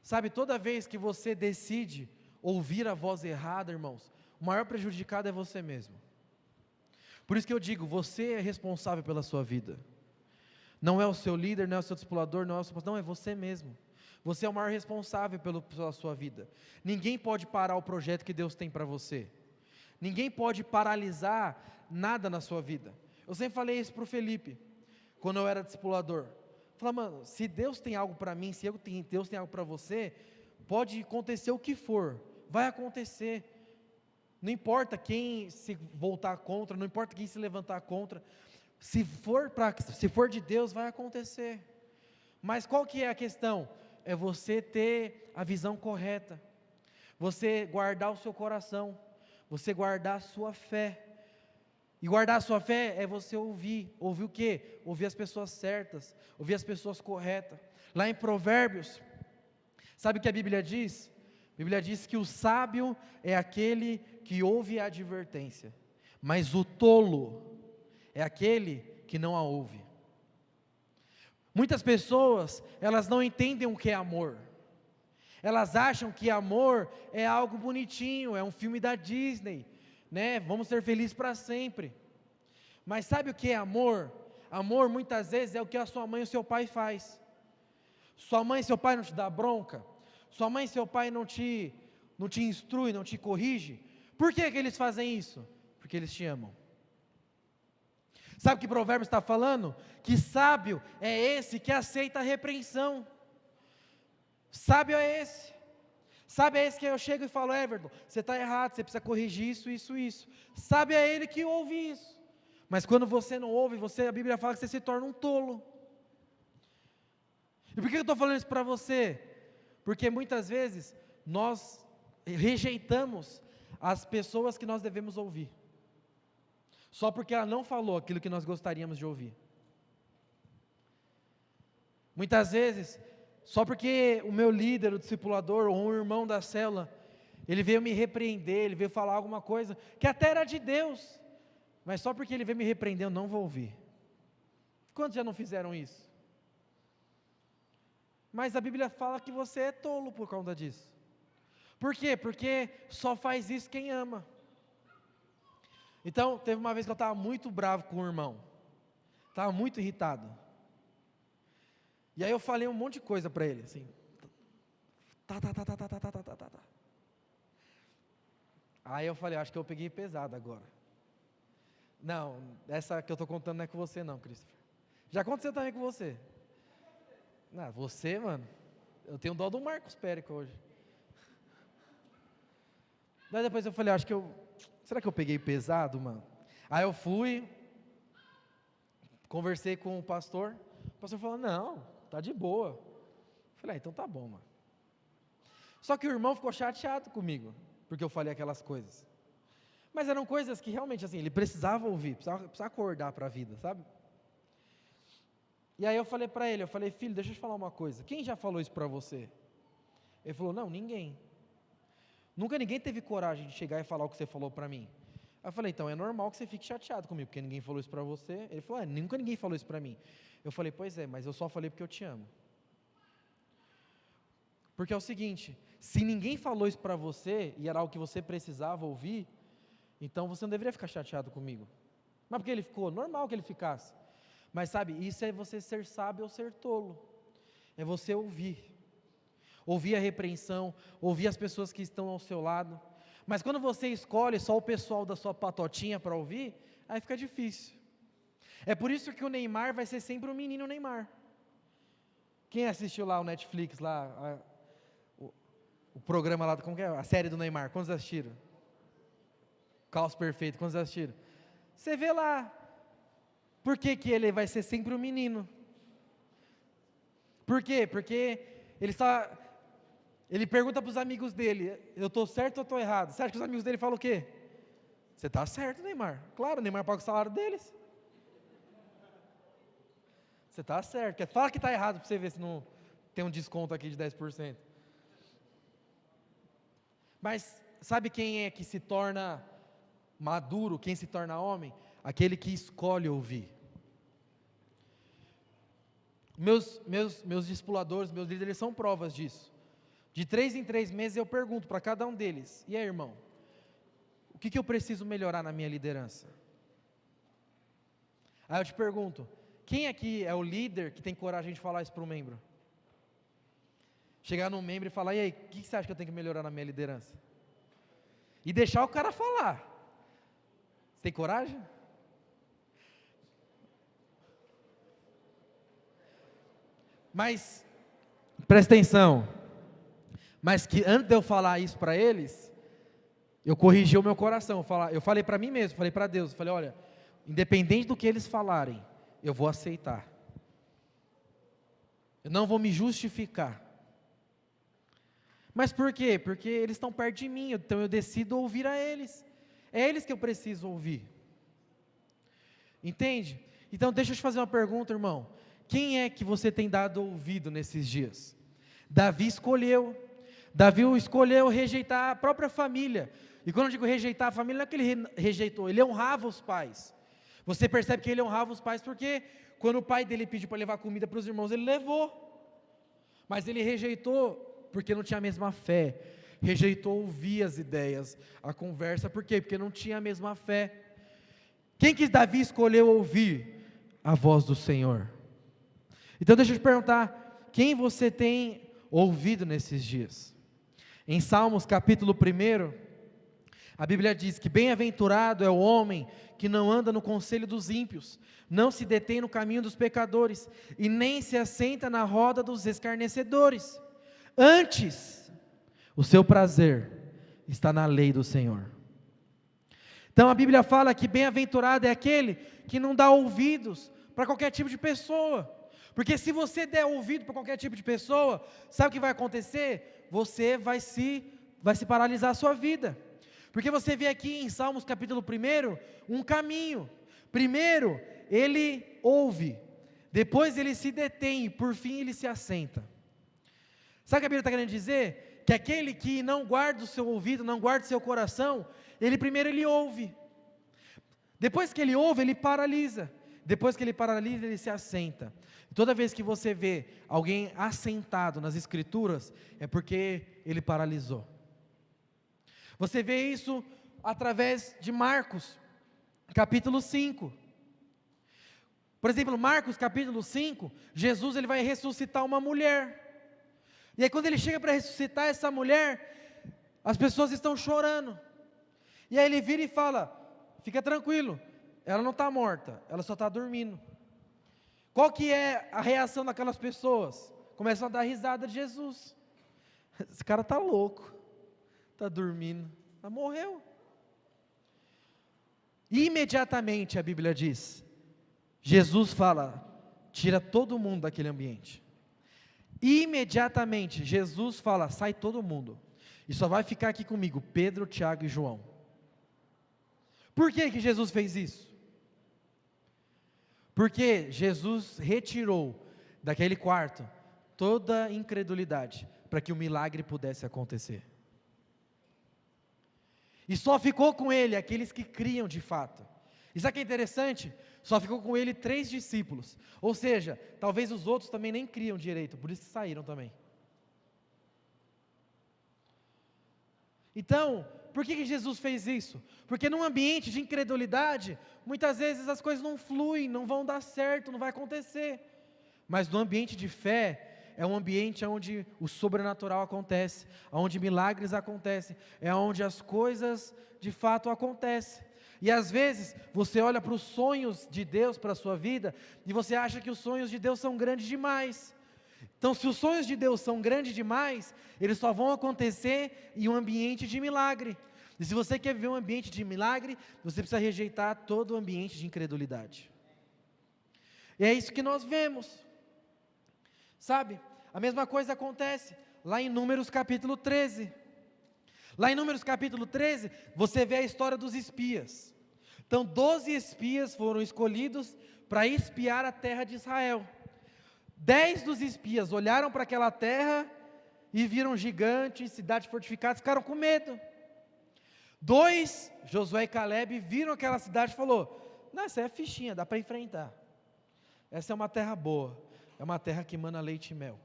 Sabe, toda vez que você decide ouvir a voz errada, irmãos, o maior prejudicado é você mesmo. Por isso que eu digo, você é responsável pela sua vida. Não é o seu líder, não é o seu discipulador, não é o seu pastor, não, é você mesmo. Você é o maior responsável pela sua vida. Ninguém pode parar o projeto que Deus tem para você. Ninguém pode paralisar nada na sua vida. Eu sempre falei isso para o Felipe, quando eu era discipulador. Falei, mano, se Deus tem algo para mim, se Deus tem algo para você, pode acontecer o que for, vai acontecer. Não importa quem se voltar contra, não importa quem se levantar contra, se for de Deus, vai acontecer. Mas qual que é a questão? É você ter a visão correta, você guardar o seu coração, você guardar a sua fé. E guardar a sua fé é você ouvir o quê? Ouvir as pessoas certas, ouvir as pessoas corretas. Lá em Provérbios, sabe o que a Bíblia diz? A Bíblia diz que o sábio é aquele que ouve a advertência, mas o tolo é aquele que não a ouve. Muitas pessoas, elas não entendem o que é amor. Elas acham que amor é algo bonitinho, é um filme da Disney, né? Vamos ser felizes para sempre. Mas sabe o que é amor? Amor muitas vezes é o que a sua mãe e o seu pai faz. Sua mãe e seu pai não te dá bronca? Sua mãe e seu pai não te instrui, não te corrige? Por que eles fazem isso? Porque eles te amam. Sabe o que Provérbios está falando? Que sábio é esse que aceita a repreensão. Sábio é esse. Sábio é esse que eu chego e falo, Everton, você está errado, você precisa corrigir isso, isso, isso. Sábio é ele que ouve isso. Mas quando você não ouve, a Bíblia fala que você se torna um tolo. E por que eu estou falando isso para você? Porque muitas vezes nós rejeitamos as pessoas que nós devemos ouvir, só porque ela não falou aquilo que nós gostaríamos de ouvir. Muitas vezes, só porque o meu líder, o discipulador, ou um irmão da célula, ele veio me repreender, ele veio falar alguma coisa, que até era de Deus, mas só porque ele veio me repreender, eu não vou ouvir. Quantos já não fizeram isso? Mas a Bíblia fala que você é tolo por conta disso. Por quê? Porque só faz isso quem ama. Então, teve uma vez que eu estava muito bravo com o irmão, estava muito irritado, e aí eu falei um monte de coisa para ele, assim, aí eu falei, acho que eu peguei pesado agora. Não, essa que eu estou contando não é com você não, Christopher, já aconteceu também com você. Não, você, mano, eu tenho dó do Marcos Périco hoje. Daí depois eu falei, acho que será que eu peguei pesado, mano? Aí eu fui, conversei com o pastor falou, não, tá de boa. Falei, então tá bom, mano. Só que o irmão ficou chateado comigo, porque eu falei aquelas coisas. Mas eram coisas que realmente, assim, ele precisava ouvir, precisava acordar para a vida, sabe? E aí eu falei para ele, filho, deixa eu te falar uma coisa, quem já falou isso para você? Ele falou, não, ninguém. Nunca ninguém teve coragem de chegar e falar o que você falou para mim. Aí eu falei, então é normal que você fique chateado comigo, porque ninguém falou isso para você. Ele falou, nunca ninguém falou isso para mim. Eu falei, pois é, mas eu só falei porque eu te amo. Porque é o seguinte, se ninguém falou isso para você, e era algo que você precisava ouvir, então você não deveria ficar chateado comigo. Mas porque ele ficou, normal que ele ficasse. Mas sabe, isso é você ser sábio ou ser tolo. É você ouvir. Ouvir a repreensão, ouvir as pessoas que estão ao seu lado. Mas quando você escolhe só o pessoal da sua patotinha para ouvir, aí fica difícil. É por isso que o Neymar vai ser sempre o menino Neymar. Quem assistiu lá o Netflix, lá, o programa lá, como que é? A série do Neymar, quantos assistiram? Caos Perfeito, quantos assistiram? Você vê lá, por que que ele vai ser sempre o menino? Por quê? Porque ele pergunta para os amigos dele, eu estou certo ou estou errado? Você acha que os amigos dele falam o quê? Você está certo, Neymar. Claro, o Neymar paga o salário deles. Você está certo. Fala que está errado para você ver se não tem um desconto aqui de 10%. Mas sabe quem é que se torna maduro, quem se torna homem? Aquele que escolhe ouvir. Meus discipuladores, meus líderes, eles são provas disso. De 3 em 3 meses eu pergunto para cada um deles, e aí, irmão, o que eu preciso melhorar na minha liderança? Aí eu te pergunto, quem aqui é o líder que tem coragem de falar isso para um membro? Chegar num membro e falar, e aí, o que você acha que eu tenho que melhorar na minha liderança? E deixar o cara falar. Você tem coragem? Mas, presta atenção, mas que antes de eu falar isso para eles, eu corrigi o meu coração, eu falei para mim mesmo, falei para Deus, falei, olha, independente do que eles falarem, eu vou aceitar, eu não vou me justificar. Mas por quê? Porque eles estão perto de mim, então eu decido ouvir a eles, é eles que eu preciso ouvir, entende? Então deixa eu te fazer uma pergunta, irmão, quem é que você tem dado ouvido nesses dias? Davi escolheu rejeitar a própria família, e quando eu digo rejeitar a família, não é que ele rejeitou, ele honrava os pais. Você percebe que ele honrava os pais porque quando o pai dele pediu para levar comida para os irmãos, ele levou, mas ele rejeitou porque não tinha a mesma fé, rejeitou ouvir as ideias, a conversa, por quê? Porque não tinha a mesma fé. Quem que Davi escolheu ouvir? A voz do Senhor. Então deixa eu te perguntar, quem você tem ouvido nesses dias? Em Salmos capítulo 1, a Bíblia diz que bem-aventurado é o homem que não anda no conselho dos ímpios, não se detém no caminho dos pecadores, e nem se assenta na roda dos escarnecedores. Antes, o seu prazer está na lei do Senhor. Então a Bíblia fala que bem-aventurado é aquele que não dá ouvidos para qualquer tipo de pessoa, porque se você der ouvido para qualquer tipo de pessoa, sabe o que vai acontecer? Você vai se paralisar a sua vida, porque você vê aqui em Salmos capítulo 1, um caminho. Primeiro ele ouve, depois ele se detém, e por fim ele se assenta. Sabe o que a Bíblia está querendo dizer? Que aquele que não guarda o seu ouvido, não guarda o seu coração, primeiro ele ouve, depois que ele ouve, ele paralisa, depois que ele paralisa, ele se assenta. Toda vez que você vê alguém assentado nas Escrituras, é porque ele paralisou. Você vê isso através de Marcos, capítulo 5. Por exemplo, Marcos capítulo 5, Jesus ele vai ressuscitar uma mulher. E aí quando ele chega para ressuscitar essa mulher, as pessoas estão chorando. E aí ele vira e fala, fica tranquilo, ela não está morta, ela só está dormindo. Qual que é a reação daquelas pessoas? Começam a dar risada de Jesus. Esse cara está louco, está dormindo, morreu. Imediatamente a Bíblia diz, Jesus fala, tira todo mundo daquele ambiente. Imediatamente, Jesus fala, sai todo mundo, e só vai ficar aqui comigo, Pedro, Tiago e João. Por que que Jesus fez isso? Porque Jesus retirou daquele quarto toda a incredulidade, para que o milagre pudesse acontecer. E só ficou com ele aqueles que criam de fato. Isso aqui é interessante, só ficou com ele 3 discípulos, ou seja, talvez os outros também nem criam direito, por isso que saíram também. Então, por que Jesus fez isso? Porque num ambiente de incredulidade, muitas vezes as coisas não fluem, não vão dar certo, não vai acontecer. Mas no ambiente de fé, é um ambiente onde o sobrenatural acontece, onde milagres acontecem, é onde as coisas de fato acontecem. E às vezes, você olha para os sonhos de Deus para a sua vida, e você acha que os sonhos de Deus são grandes demais. Então, se os sonhos de Deus são grandes demais, eles só vão acontecer em um ambiente de milagre. E se você quer viver um ambiente de milagre, você precisa rejeitar todo o ambiente de incredulidade. E é isso que nós vemos. Sabe? A mesma coisa acontece lá em Números capítulo 13. Lá em Números capítulo 13, você vê a história dos espias. Então, 12 espias foram escolhidos para espiar a terra de Israel. 10 dos espias olharam para aquela terra e viram gigantes, cidades fortificadas, ficaram com medo. 2, Josué e Caleb, viram aquela cidade e falou, não, essa é fichinha, dá para enfrentar. Essa é uma terra boa, é uma terra que emana leite e mel.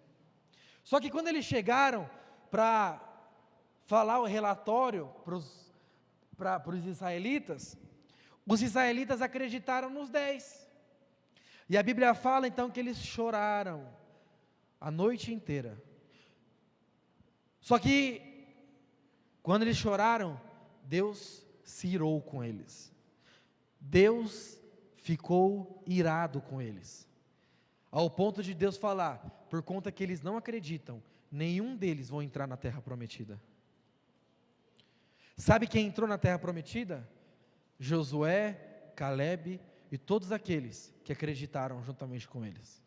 Só que quando eles chegaram para falar o relatório para os israelitas, os israelitas acreditaram nos 10. E a Bíblia fala então que eles choraram a noite inteira. Só que, quando eles choraram, Deus se irou com eles. Deus ficou irado com eles. Ao ponto de Deus falar, por conta que eles não acreditam, nenhum deles vão entrar na terra prometida. Sabe quem entrou na terra prometida? Josué, Caleb e todos aqueles que acreditaram juntamente com eles.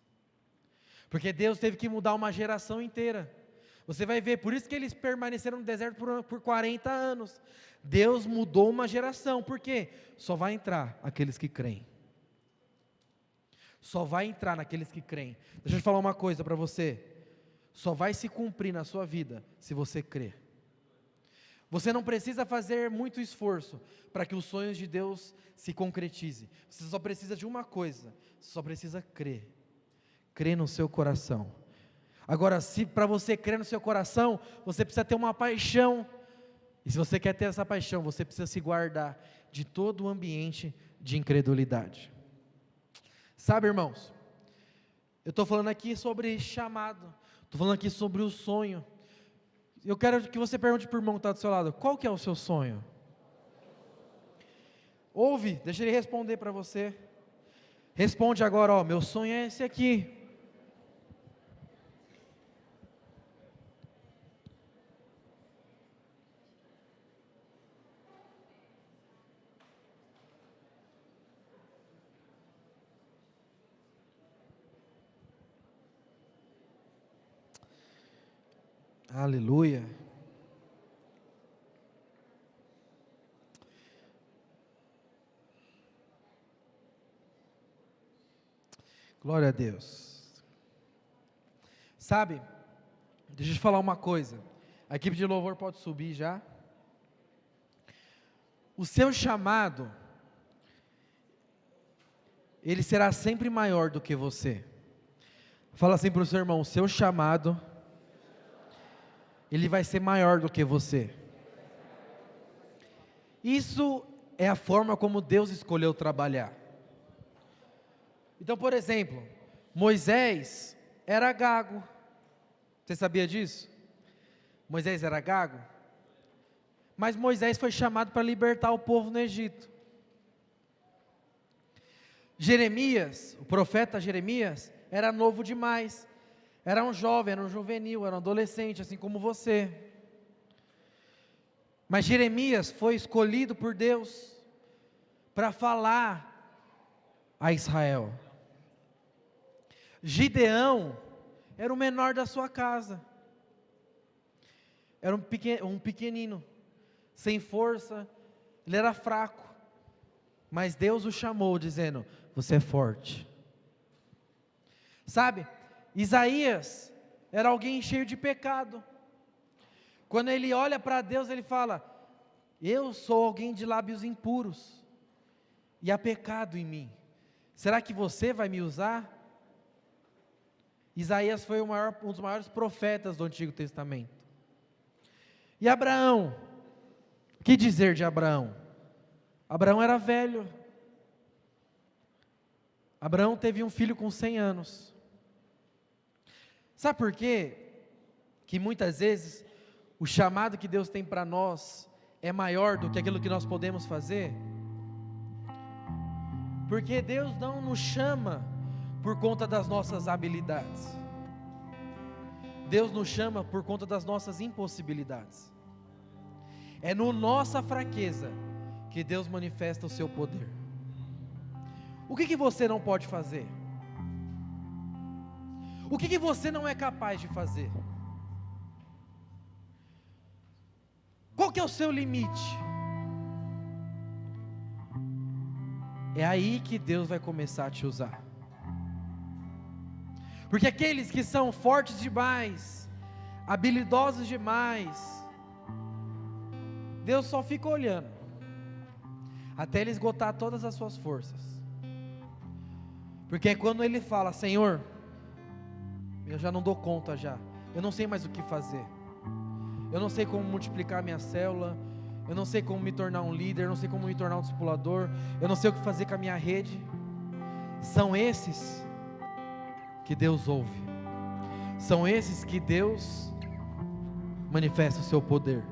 Porque Deus teve que mudar uma geração inteira. Você vai ver, por isso que eles permaneceram no deserto por 40 anos. Deus mudou uma geração, por quê? Só vai entrar aqueles que creem. Só vai entrar naqueles que creem. Deixa eu falar uma coisa para você. Só vai se cumprir na sua vida se você crer. Você não precisa fazer muito esforço para que os sonhos de Deus se concretizem. Você só precisa de uma coisa, você só precisa crer. Crer no seu coração. Agora, se para você crer no seu coração, você precisa ter uma paixão. E se você quer ter essa paixão, você precisa se guardar de todo o ambiente de incredulidade. Sabe, irmãos, eu estou falando aqui sobre chamado, estou falando aqui sobre o sonho. Eu quero que você pergunte para o irmão que está do seu lado, qual que é o seu sonho? Ouve, deixa ele responder para você. Responde agora, ó, meu sonho é esse aqui. Aleluia. Glória a Deus. Sabe, deixa eu te falar uma coisa. A equipe de louvor pode subir já. O seu chamado, ele será sempre maior do que você. Fala assim para o seu irmão, o seu chamado, ele vai ser maior do que você. Isso é a forma como Deus escolheu trabalhar. Então, por exemplo, Moisés era gago. Você sabia disso? Moisés era gago. Mas Moisés foi chamado para libertar o povo no Egito. Jeremias, o profeta Jeremias, era novo demais. Era um jovem, era um juvenil, era um adolescente, assim como você. Mas Jeremias foi escolhido por Deus para falar a Israel. Gideão era o menor da sua casa. Era um pequenino, sem força, ele era fraco. Mas Deus o chamou dizendo: você é forte. Sabe, Isaías era alguém cheio de pecado. Quando ele olha para Deus, ele fala: eu sou alguém de lábios impuros, e há pecado em mim. Será que você vai me usar? Isaías foi um dos maiores profetas do Antigo Testamento. E Abraão, o que dizer de Abraão? Abraão era velho. Abraão teve um filho com 100 anos. Sabe por quê? Que muitas vezes o chamado que Deus tem para nós é maior do que aquilo que nós podemos fazer? Porque Deus não nos chama por conta das nossas habilidades. Deus nos chama por conta das nossas impossibilidades. É no nossa fraqueza que Deus manifesta o seu poder. O que você não pode fazer? O que você não é capaz de fazer? Qual que é o seu limite? É aí que Deus vai começar a te usar. Porque aqueles que são fortes demais, habilidosos demais, Deus só fica olhando, até ele esgotar todas as suas forças. Porque é quando ele fala: Senhor, eu já não dou conta já, eu não sei mais o que fazer, eu não sei como multiplicar a minha célula, eu não sei como me tornar um líder, eu não sei como me tornar um discipulador, eu não sei o que fazer com a minha rede. São esses que Deus ouve, são esses que Deus manifesta o seu poder.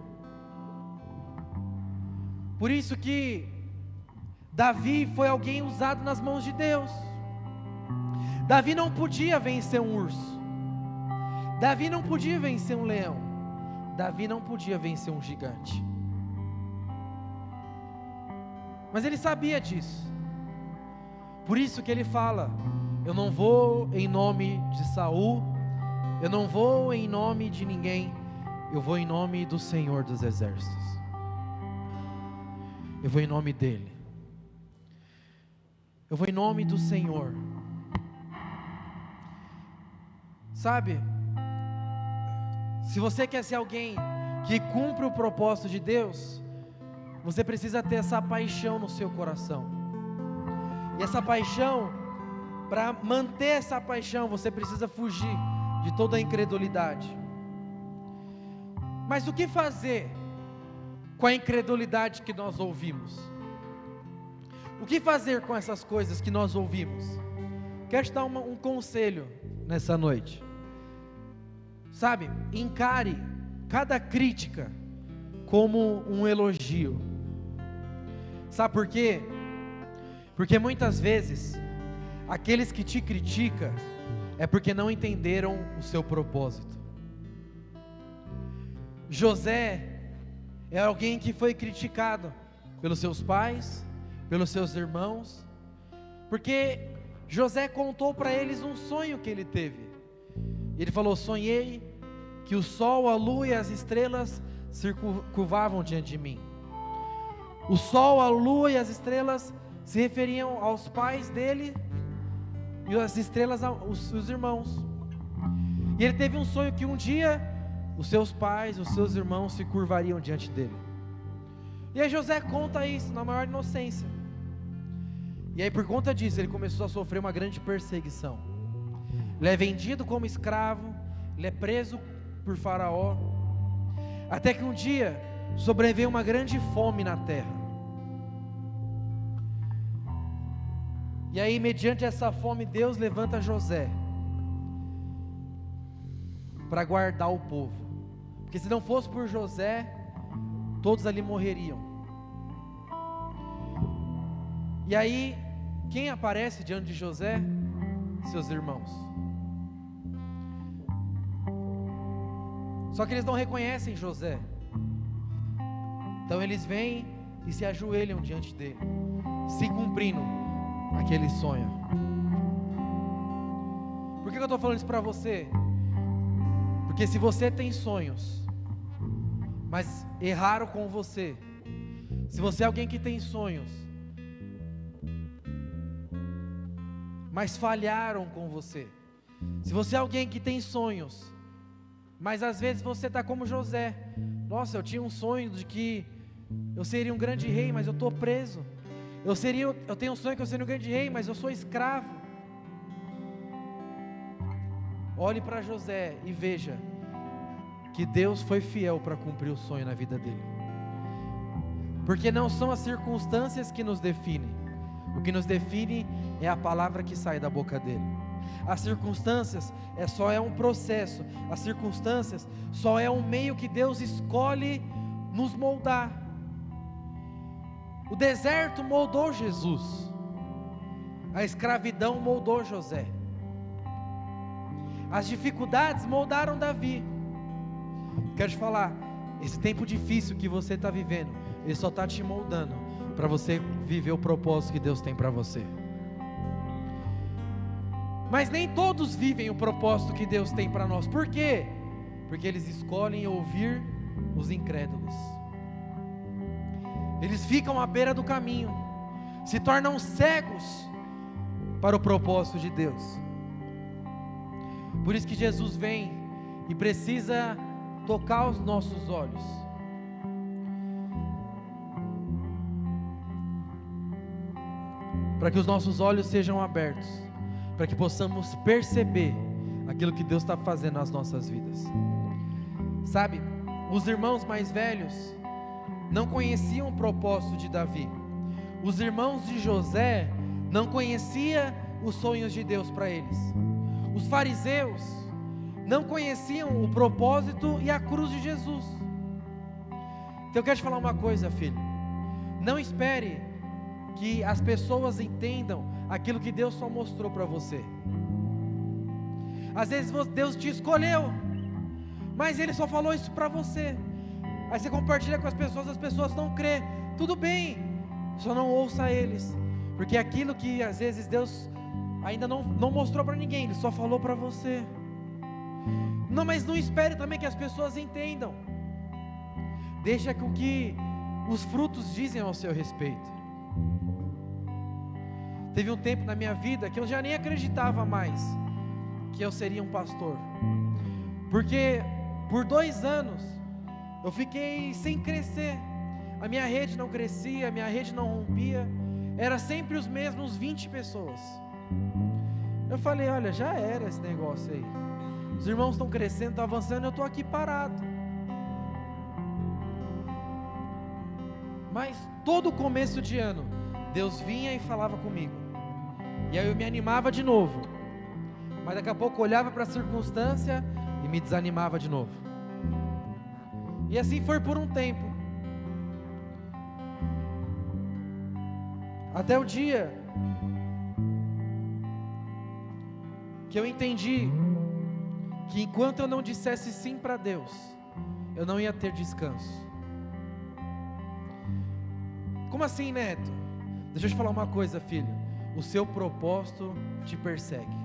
Por isso que Davi foi alguém usado nas mãos de Deus. Davi não podia vencer um urso, Davi não podia vencer um leão, Davi não podia vencer um gigante, mas ele sabia disso. Por isso que ele fala: eu não vou em nome de Saul, eu não vou em nome de ninguém, eu vou em nome do Senhor dos Exércitos, eu vou em nome dele, eu vou em nome do Senhor. Sabe, se você quer ser alguém que cumpre o propósito de Deus, você precisa ter essa paixão no seu coração. E essa paixão, para manter essa paixão, você precisa fugir de toda a incredulidade. Mas o que fazer com a incredulidade que nós ouvimos? O que fazer com essas coisas que nós ouvimos? Quero te dar um conselho nessa noite. Sabe, encare cada crítica como um elogio. Sabe por quê? Porque muitas vezes aqueles que te criticam é porque não entenderam o seu propósito. José é alguém que foi criticado pelos seus pais, pelos seus irmãos, porque José contou para eles um sonho que ele teve. Ele falou: sonhei que o sol, a lua e as estrelas se curvavam diante de mim. O sol, a lua e as estrelas se referiam aos pais dele, e as estrelas aos seus irmãos. E ele teve um sonho que um dia os seus pais, os seus irmãos se curvariam diante dele. E aí José conta isso na maior inocência. E aí por conta disso ele começou a sofrer uma grande perseguição. Ele é vendido como escravo, ele é preso por Faraó, até que um dia sobreveio uma grande fome na terra. E aí, mediante essa fome, Deus levanta José para guardar o povo, porque se não fosse por José, todos ali morreriam. E aí, quem aparece diante de José? Seus irmãos. Só que eles não reconhecem José. Então eles vêm e se ajoelham diante dele, se cumprindo aquele sonho. Por que eu estou falando isso para você? Porque se você tem sonhos, mas erraram com você, se você é alguém que tem sonhos, mas falharam com você, se você é alguém que tem sonhos, mas às vezes você está como José, nossa, eu tinha um sonho de que eu seria um grande rei, mas eu estou preso, eu tenho um sonho que eu seria um grande rei, mas eu sou escravo. Olhe para José e veja que Deus foi fiel para cumprir o sonho na vida dele, porque não são as circunstâncias que nos definem, o que nos define é a palavra que sai da boca dele. As circunstâncias só é um processo, as circunstâncias só é um meio que Deus escolhe nos moldar. O deserto moldou Jesus, a escravidão moldou José, as dificuldades moldaram Davi. Quero te falar, esse tempo difícil que você está vivendo, ele só está te moldando para você viver o propósito que Deus tem para você. Mas nem todos vivem o propósito que Deus tem para nós. Por quê? Porque eles escolhem ouvir os incrédulos. Eles ficam à beira do caminho, se tornam cegos para o propósito de Deus. Por isso que Jesus vem e precisa tocar os nossos olhos. Para que os nossos olhos sejam abertos, para que possamos perceber aquilo que Deus está fazendo nas nossas vidas. Sabe, os irmãos mais velhos não conheciam o propósito de Davi. Os irmãos de José não conheciam os sonhos de Deus para eles. Os fariseus não conheciam o propósito e a cruz de Jesus. Então eu quero te falar uma coisa, filho. Não espere que as pessoas entendam aquilo que Deus só mostrou para você. Às vezes Deus te escolheu, mas Ele só falou isso para você. Aí você compartilha com as pessoas não crê. Tudo bem, só não ouça eles, porque aquilo que às vezes Deus ainda não mostrou para ninguém, Ele só falou para você. Não, mas não espere também que as pessoas entendam. Deixa com que os frutos dizem ao seu respeito. Teve um tempo na minha vida que eu já nem acreditava mais que eu seria um pastor, porque por 2 anos eu fiquei sem crescer. A minha rede não crescia, a minha rede não rompia, era sempre os mesmos 20 pessoas. Eu falei, olha, já era esse negócio aí, os irmãos estão crescendo, estão avançando, eu estou aqui parado. Mas todo começo de ano Deus vinha e falava comigo, e aí eu me animava de novo, mas daqui a pouco olhava para a circunstância e me desanimava de novo. E assim foi por um tempo, até o dia que eu entendi que enquanto eu não dissesse sim para Deus, eu não ia ter descanso. Como assim, Neto? Deixa eu te falar uma coisa, filho. O seu propósito te persegue.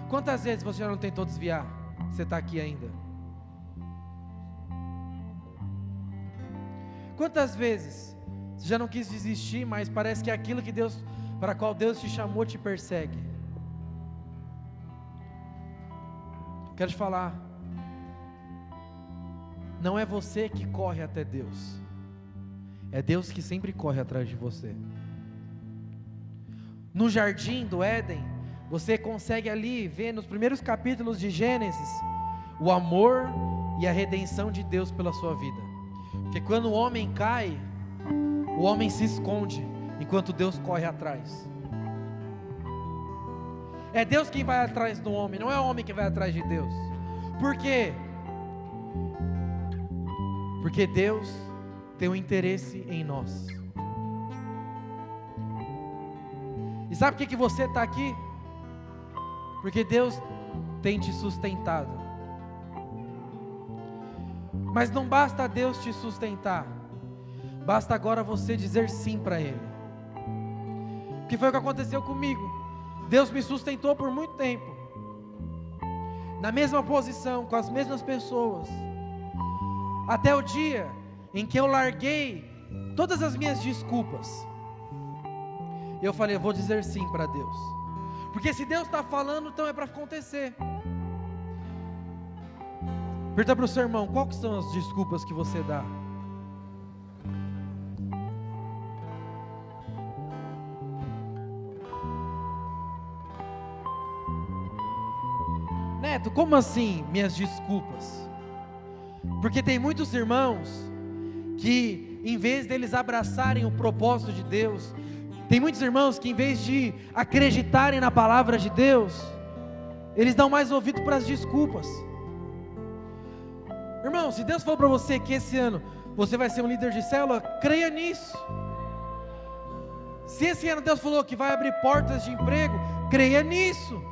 Quantas vezes você já não tentou desviar? Você está aqui ainda. Quantas vezes você já não quis desistir, mas parece que aquilo que Deus, para qual Deus te chamou, te persegue? Quero te falar, não é você que corre até Deus, é Deus que sempre corre atrás de você. No jardim do Éden, você consegue ali ver nos primeiros capítulos de Gênesis o amor e a redenção de Deus pela sua vida. Porque quando o homem cai, o homem se esconde, enquanto Deus corre atrás. É Deus quem vai atrás do homem, não é o homem que vai atrás de Deus. Por quê? Porque Deus tem um interesse em nós. E sabe por que você está aqui? Porque Deus tem te sustentado. Mas não basta Deus te sustentar, basta agora você dizer sim para Ele. Que foi o que aconteceu comigo. Deus me sustentou por muito tempo, na mesma posição, com as mesmas pessoas, até o dia em que eu larguei todas as minhas desculpas. Eu falei, eu vou dizer sim para Deus, porque se Deus está falando, então é para acontecer. Pergunta para o seu irmão, qual que são as desculpas que você dá? Neto, como assim minhas desculpas? Porque tem muitos irmãos que, em vez deles abraçarem o propósito de Deus, tem muitos irmãos que, em vez de acreditarem na palavra de Deus, eles dão mais ouvido para as desculpas. Irmão, se Deus falou para você que esse ano você vai ser um líder de célula, creia nisso. Se esse ano Deus falou que vai abrir portas de emprego, creia nisso.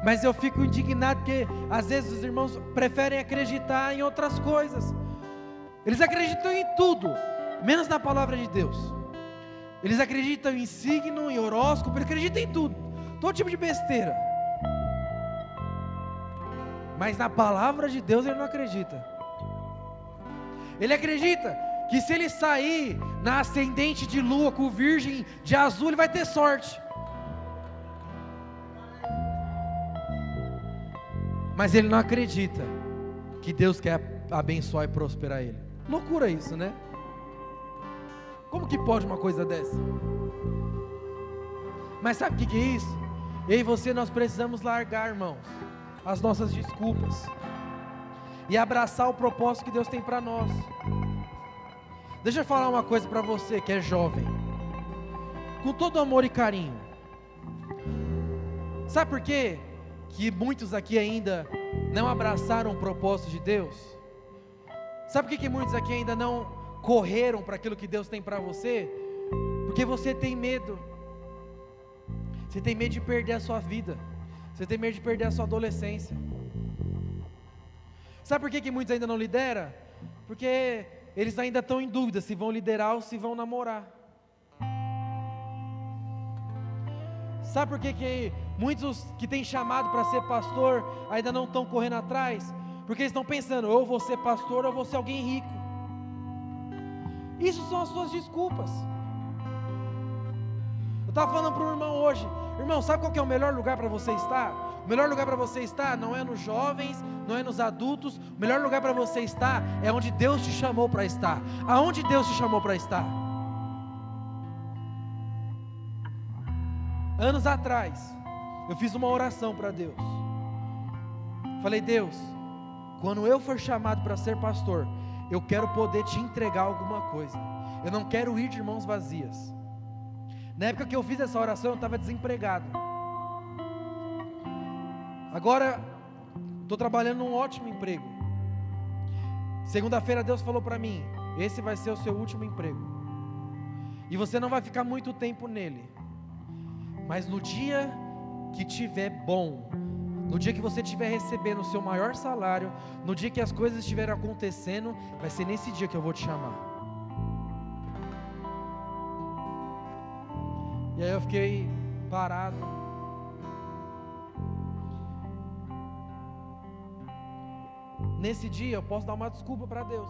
Mas eu fico indignado porque às vezes os irmãos preferem acreditar em outras coisas. Eles acreditam em tudo, menos na palavra de Deus. Eles acreditam em signo, em horóscopo, eles acreditam em tudo, todo tipo de besteira. Mas na palavra de Deus ele não acredita. Ele acredita que se ele sair na ascendente de lua com o virgem de azul, ele vai ter sorte. Mas ele não acredita que Deus quer abençoar e prosperar ele. Loucura isso, né? Como que pode uma coisa dessa? Mas sabe o que é isso? Eu e você, nós precisamos largar, irmãos, as nossas desculpas e abraçar o propósito que Deus tem para nós. Deixa eu falar uma coisa para você que é jovem, com todo amor e carinho. Sabe por quê que muitos aqui ainda não abraçaram o propósito de Deus? Sabe por que muitos aqui ainda não correram para aquilo que Deus tem para você? Porque você tem medo. Você tem medo de perder a sua vida. Você tem medo de perder a sua adolescência. Sabe por que muitos ainda não lideram? Porque eles ainda estão em dúvida se vão liderar ou se vão namorar. Sabe por que muitos que têm chamado para ser pastor ainda não estão correndo atrás? Porque eles estão pensando, ou eu vou ser pastor ou eu vou ser alguém rico. Isso são as suas desculpas. Eu estava falando para um irmão hoje, irmão, sabe qual que é o melhor lugar para você estar? O melhor lugar para você estar não é nos jovens, não é nos adultos, o melhor lugar para você estar é onde Deus te chamou para estar. Aonde Deus te chamou para estar? Anos atrás, eu fiz uma oração para Deus. Falei, Deus, quando eu for chamado para ser pastor, eu quero poder te entregar alguma coisa. Eu não quero ir de mãos vazias. Na época que eu fiz essa oração, eu estava desempregado. Agora, estou trabalhando num ótimo emprego. Segunda-feira Deus falou para mim, esse vai ser o seu último emprego. E você não vai ficar muito tempo nele. Mas no dia que tiver bom, no dia que você estiver recebendo o seu maior salário, no dia que as coisas estiverem acontecendo, vai ser nesse dia que eu vou te chamar. E aí eu fiquei parado. Nesse dia eu posso dar uma desculpa para Deus,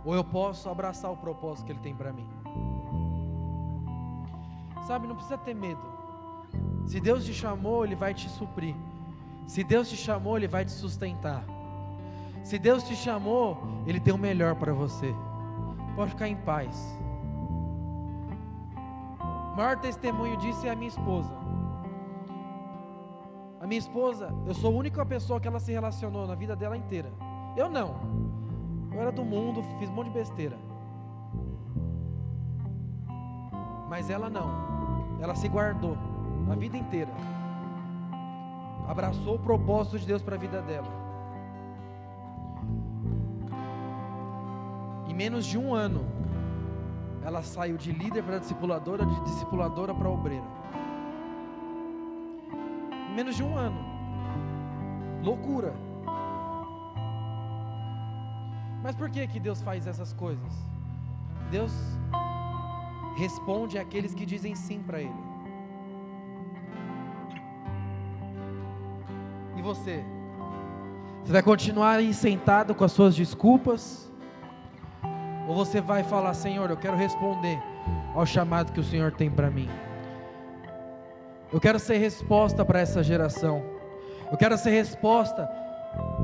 ou eu posso abraçar o propósito que Ele tem para mim. Sabe, não precisa ter medo. Se Deus te chamou, Ele vai te suprir. Se Deus te chamou, Ele vai te sustentar. Se Deus te chamou, Ele tem o melhor para você. Pode ficar em paz. O maior testemunho disso é a minha esposa. A minha esposa, eu sou a única pessoa que ela se relacionou na vida dela inteira. Eu não. Eu era do mundo, fiz um monte de besteira. Mas ela não. Ela se guardou a vida inteira. Abraçou o propósito de Deus para a vida dela. Em menos de um ano, ela saiu de líder para discipuladora, de discipuladora para obreira. Em menos de um ano. Loucura. Mas por que Deus faz essas coisas? Deus responde àqueles que dizem sim para Ele. você? Você vai continuar aí sentado com as suas desculpas? Ou você vai falar: Senhor, eu quero responder ao chamado que o Senhor tem para mim. Eu quero ser resposta para essa geração. Eu quero ser resposta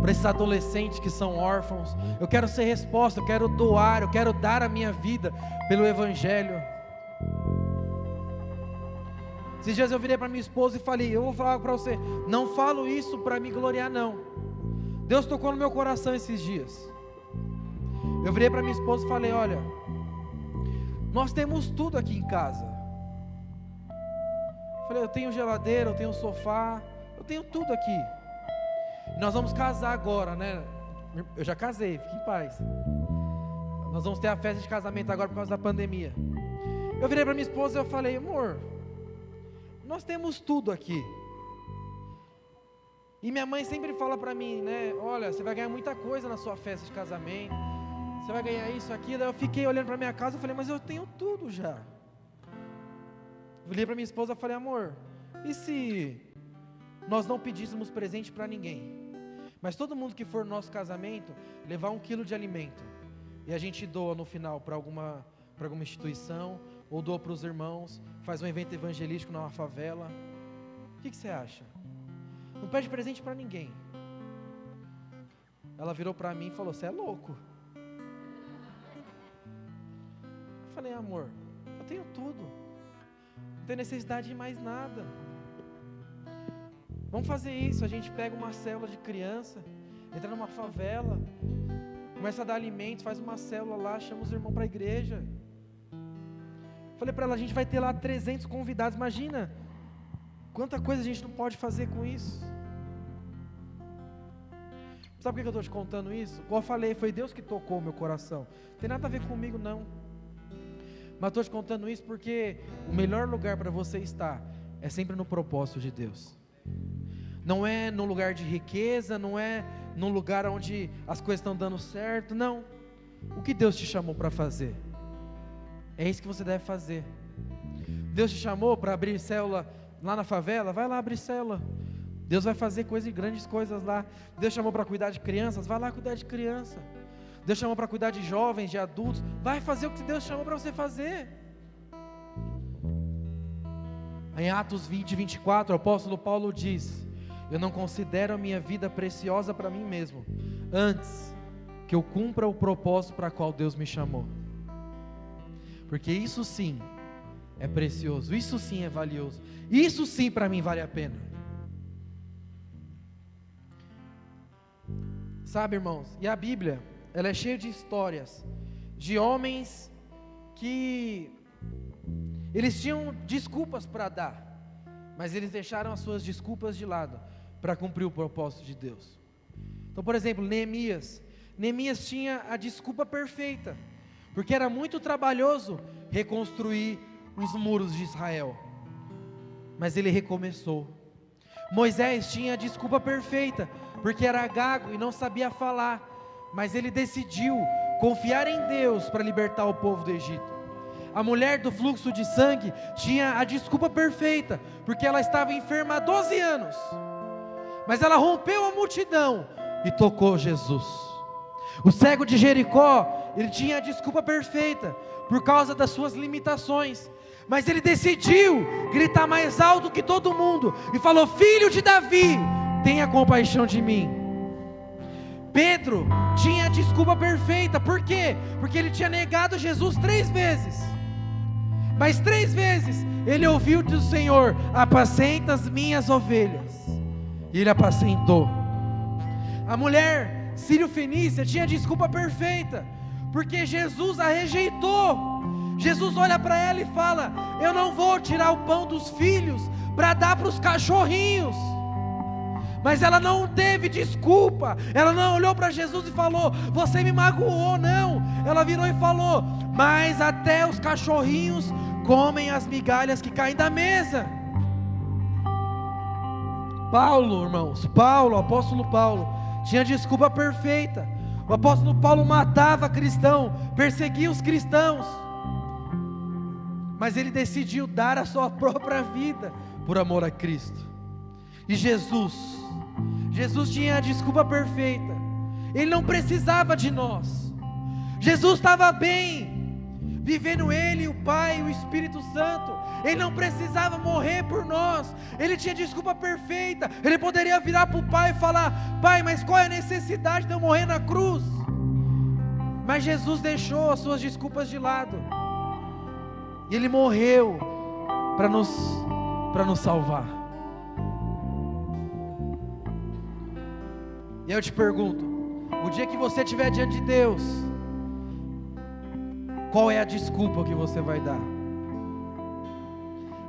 para esses adolescentes que são órfãos. Eu quero ser resposta, eu quero doar, eu quero dar a minha vida pelo Evangelho. Esses dias eu virei para minha esposa e falei: eu vou falar para você, não falo isso para me gloriar não. Deus tocou no meu coração esses dias. Eu virei para minha esposa e falei: olha, nós temos tudo aqui em casa. Eu falei: eu tenho geladeira, eu tenho sofá, eu tenho tudo aqui. Nós vamos casar agora, né? Eu já casei, fique em paz. Nós vamos ter a festa de casamento agora por causa da pandemia. Eu virei para minha esposa e eu falei: amor, nós temos tudo aqui. E minha mãe sempre fala para mim, né? Olha, você vai ganhar muita coisa na sua festa de casamento. Você vai ganhar isso, aquilo. Eu fiquei olhando para minha casa e falei: mas eu tenho tudo já. Eu virei para minha esposa e falei: amor, e se nós não pedíssemos presente para ninguém, mas todo mundo que for no nosso casamento levar 1 quilo de alimento, e a gente doa no final para alguma instituição, ou doa para os irmãos, faz um evento evangelístico numa favela? O que você acha? Não pede presente para ninguém. Ela virou para mim e falou: você é louco. Eu falei: amor, eu tenho tudo, não tenho necessidade de mais nada. Vamos fazer isso. A gente pega uma célula de criança, entra numa favela, começa a dar alimentos, faz uma célula lá, chama os irmãos para a igreja. Falei para ela: a gente vai ter lá 300 convidados. Imagina quanta coisa a gente não pode fazer com isso. Sabe por que eu estou te contando isso? Como eu falei, foi Deus que tocou o meu coração. Não tem nada a ver comigo não. Mas estou te contando isso porque o melhor lugar para você estar é sempre no propósito de Deus. Não é no lugar de riqueza, não é num lugar onde as coisas estão dando certo, não. O que Deus te chamou para fazer? É isso que você deve fazer. Deus te chamou para abrir célula lá na favela? Vai lá abrir célula. Deus vai fazer grandes coisas lá. Deus chamou para cuidar de crianças? Vai lá cuidar de criança. Deus chamou para cuidar de jovens, de adultos? Vai fazer o que Deus chamou para você fazer. Em Atos 20, 24, o apóstolo Paulo diz: eu não considero a minha vida preciosa para mim mesmo, antes que eu cumpra o propósito para qual Deus me chamou. Porque isso sim é precioso, isso sim é valioso, isso sim para mim vale a pena. Sabe, irmãos, e a Bíblia, ela é cheia de histórias, de homens que eles tinham desculpas para dar, mas eles deixaram as suas desculpas de lado, para cumprir o propósito de Deus. Então, por exemplo, Neemias tinha a desculpa perfeita, porque era muito trabalhoso reconstruir os muros de Israel, mas ele recomeçou. Moisés tinha a desculpa perfeita, porque era gago e não sabia falar, mas ele decidiu confiar em Deus para libertar o povo do Egito. A mulher do fluxo de sangue tinha a desculpa perfeita, porque ela estava enferma há 12 anos, mas ela rompeu a multidão e tocou Jesus. O cego de Jericó, ele tinha a desculpa perfeita, por causa das suas limitações, mas ele decidiu gritar mais alto que todo mundo, e falou: filho de Davi, tenha compaixão de mim. Pedro tinha a desculpa perfeita, por quê? Porque ele tinha negado Jesus 3 vezes, mas 3 vezes ele ouviu do Senhor: apacenta as minhas ovelhas, e ele apacentou. A mulher sírio-fenícia tinha a desculpa perfeita, porque Jesus a rejeitou. Jesus olha para ela e fala: eu não vou tirar o pão dos filhos para dar para os cachorrinhos. Mas ela não teve desculpa, ela não olhou para Jesus e falou: você me magoou, não. Ela virou e falou: mas até os cachorrinhos comem as migalhas que caem da mesa. Paulo, irmãos, o apóstolo Paulo, tinha desculpa perfeita. O apóstolo Paulo matava cristão, perseguia os cristãos, mas ele decidiu dar a sua própria vida por amor a Cristo. E Jesus Jesus tinha a desculpa perfeita. Ele não precisava de nós. Jesus estava bem, vivendo Ele, o Pai e o Espírito Santo. Ele não precisava morrer por nós. Ele tinha desculpa perfeita. Ele poderia virar para o Pai e falar: Pai, mas qual é a necessidade de eu morrer na cruz? Mas Jesus deixou as suas desculpas de lado. E Ele morreu para nos salvar. E eu te pergunto, o dia que você estiver diante de Deus, qual é a desculpa que você vai dar?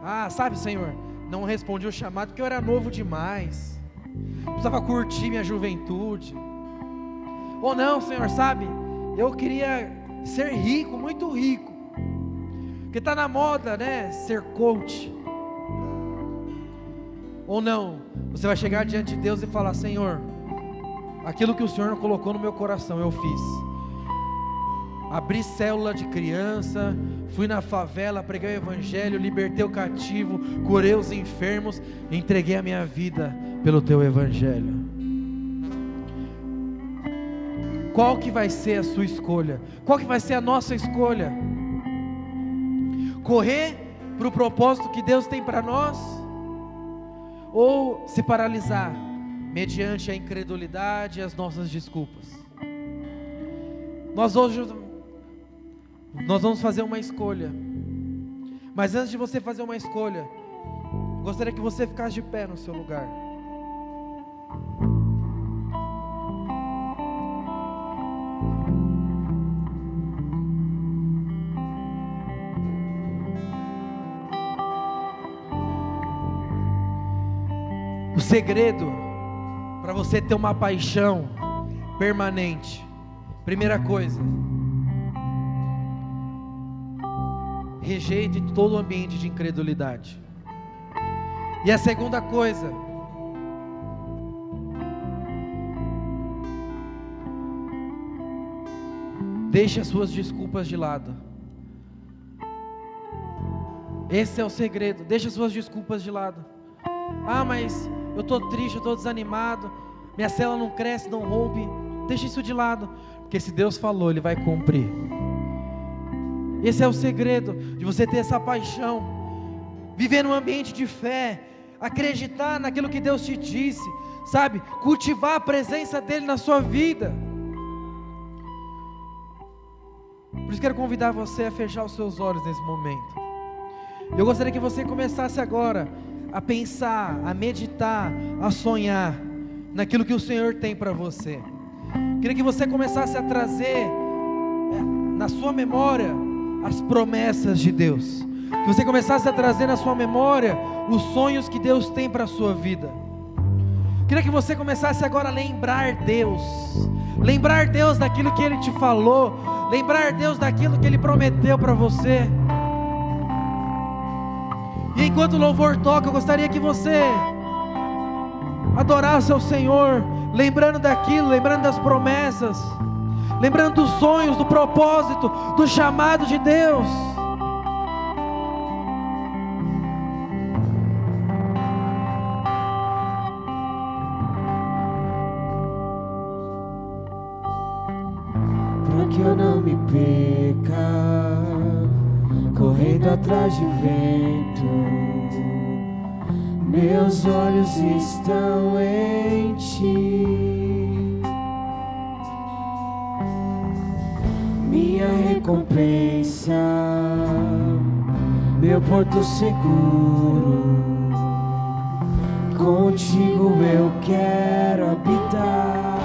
Ah, sabe, Senhor, não respondi o chamado porque eu era novo demais, precisava curtir minha juventude. Ou não, Senhor, sabe, eu queria ser rico, muito rico, porque está na moda, né, ser coach. Ou não, você vai chegar diante de Deus e falar: Senhor, aquilo que o Senhor colocou no meu coração eu fiz. Abri célula de criança, fui na favela, preguei o evangelho, libertei o cativo, curei os enfermos, entreguei a minha vida pelo teu evangelho. Qual que vai ser a sua escolha? Qual que vai ser a nossa escolha? Correr para o propósito que Deus tem para nós? Ou se paralisar mediante a incredulidade e as nossas desculpas? Nós vamos fazer uma escolha. Mas antes de você fazer uma escolha, gostaria que você ficasse de pé no seu lugar. O segredo para você ter uma paixão permanente, primeira coisa, rejeite todo o ambiente de incredulidade. E a segunda coisa, deixe as suas desculpas de lado. Esse é o segredo, deixe as suas desculpas de lado. Ah, mas eu estou triste, eu estou desanimado, minha célula não cresce, não rompe. Deixa isso de lado, porque se Deus falou, Ele vai cumprir. Esse é o segredo de você ter essa paixão, viver num ambiente de fé, acreditar naquilo que Deus te disse, sabe, cultivar a presença dEle na sua vida. Por isso quero convidar você a fechar os seus olhos nesse momento. Eu gostaria que você começasse agora a pensar, a meditar, a sonhar naquilo que o Senhor tem para você. Queria que você começasse a trazer na sua memória as promessas de Deus, que você começasse a trazer na sua memória os sonhos que Deus tem para a sua vida. Queria que você começasse agora a lembrar Deus daquilo que Ele te falou, lembrar Deus daquilo que Ele prometeu para você. E enquanto o louvor toca, eu gostaria que você adorasse ao Senhor, lembrando daquilo, lembrando das promessas, lembrando dos sonhos, do propósito, do chamado de Deus. Para que eu não me perca, correndo atrás de vento, meus olhos estão em Ti. Minha recompensa, meu porto seguro, contigo eu quero habitar.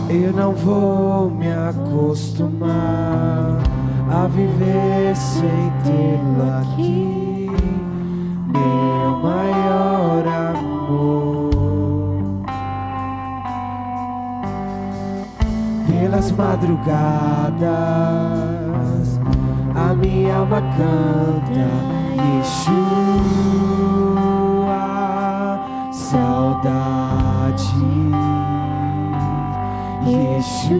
Eu não vou me acostumar a viver sem tê-lo aqui, meu maior amor. Pelas madrugadas a minha alma canta Yeshua, saudade, Yeshua,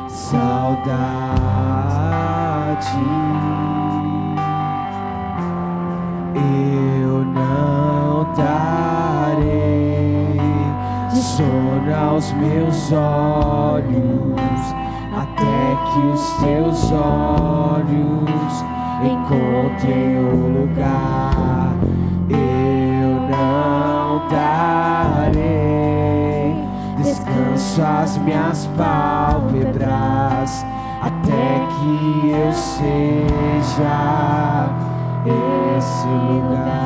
saudade. darei sono aos meus olhos, até que os teus olhos encontrem o lugar. Eu não darei descanso às minhas pálpebras, até que eu seja esse lugar.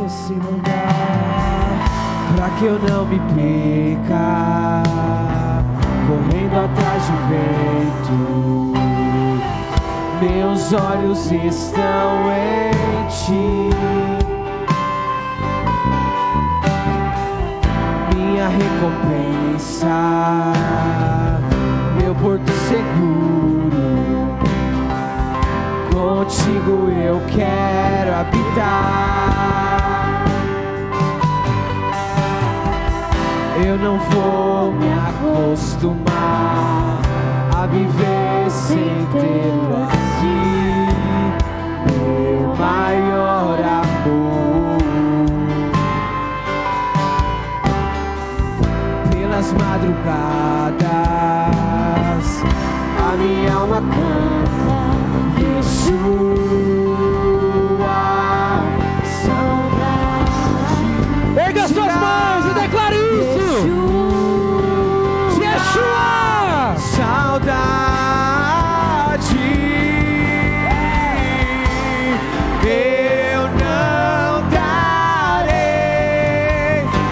Esse lugar, pra que eu não me perca, correndo atrás do vento. Meus olhos estão em ti, minha recompensa, meu porto seguro. Contigo eu quero habitar. Eu não vou me acostumar a viver sem tê-lo aqui, meu maior amor. Pelas madrugadas a minha alma canta Yeshua, saudade. Erga suas mãos e declare isso. Yeshua, saudade. Eu não darei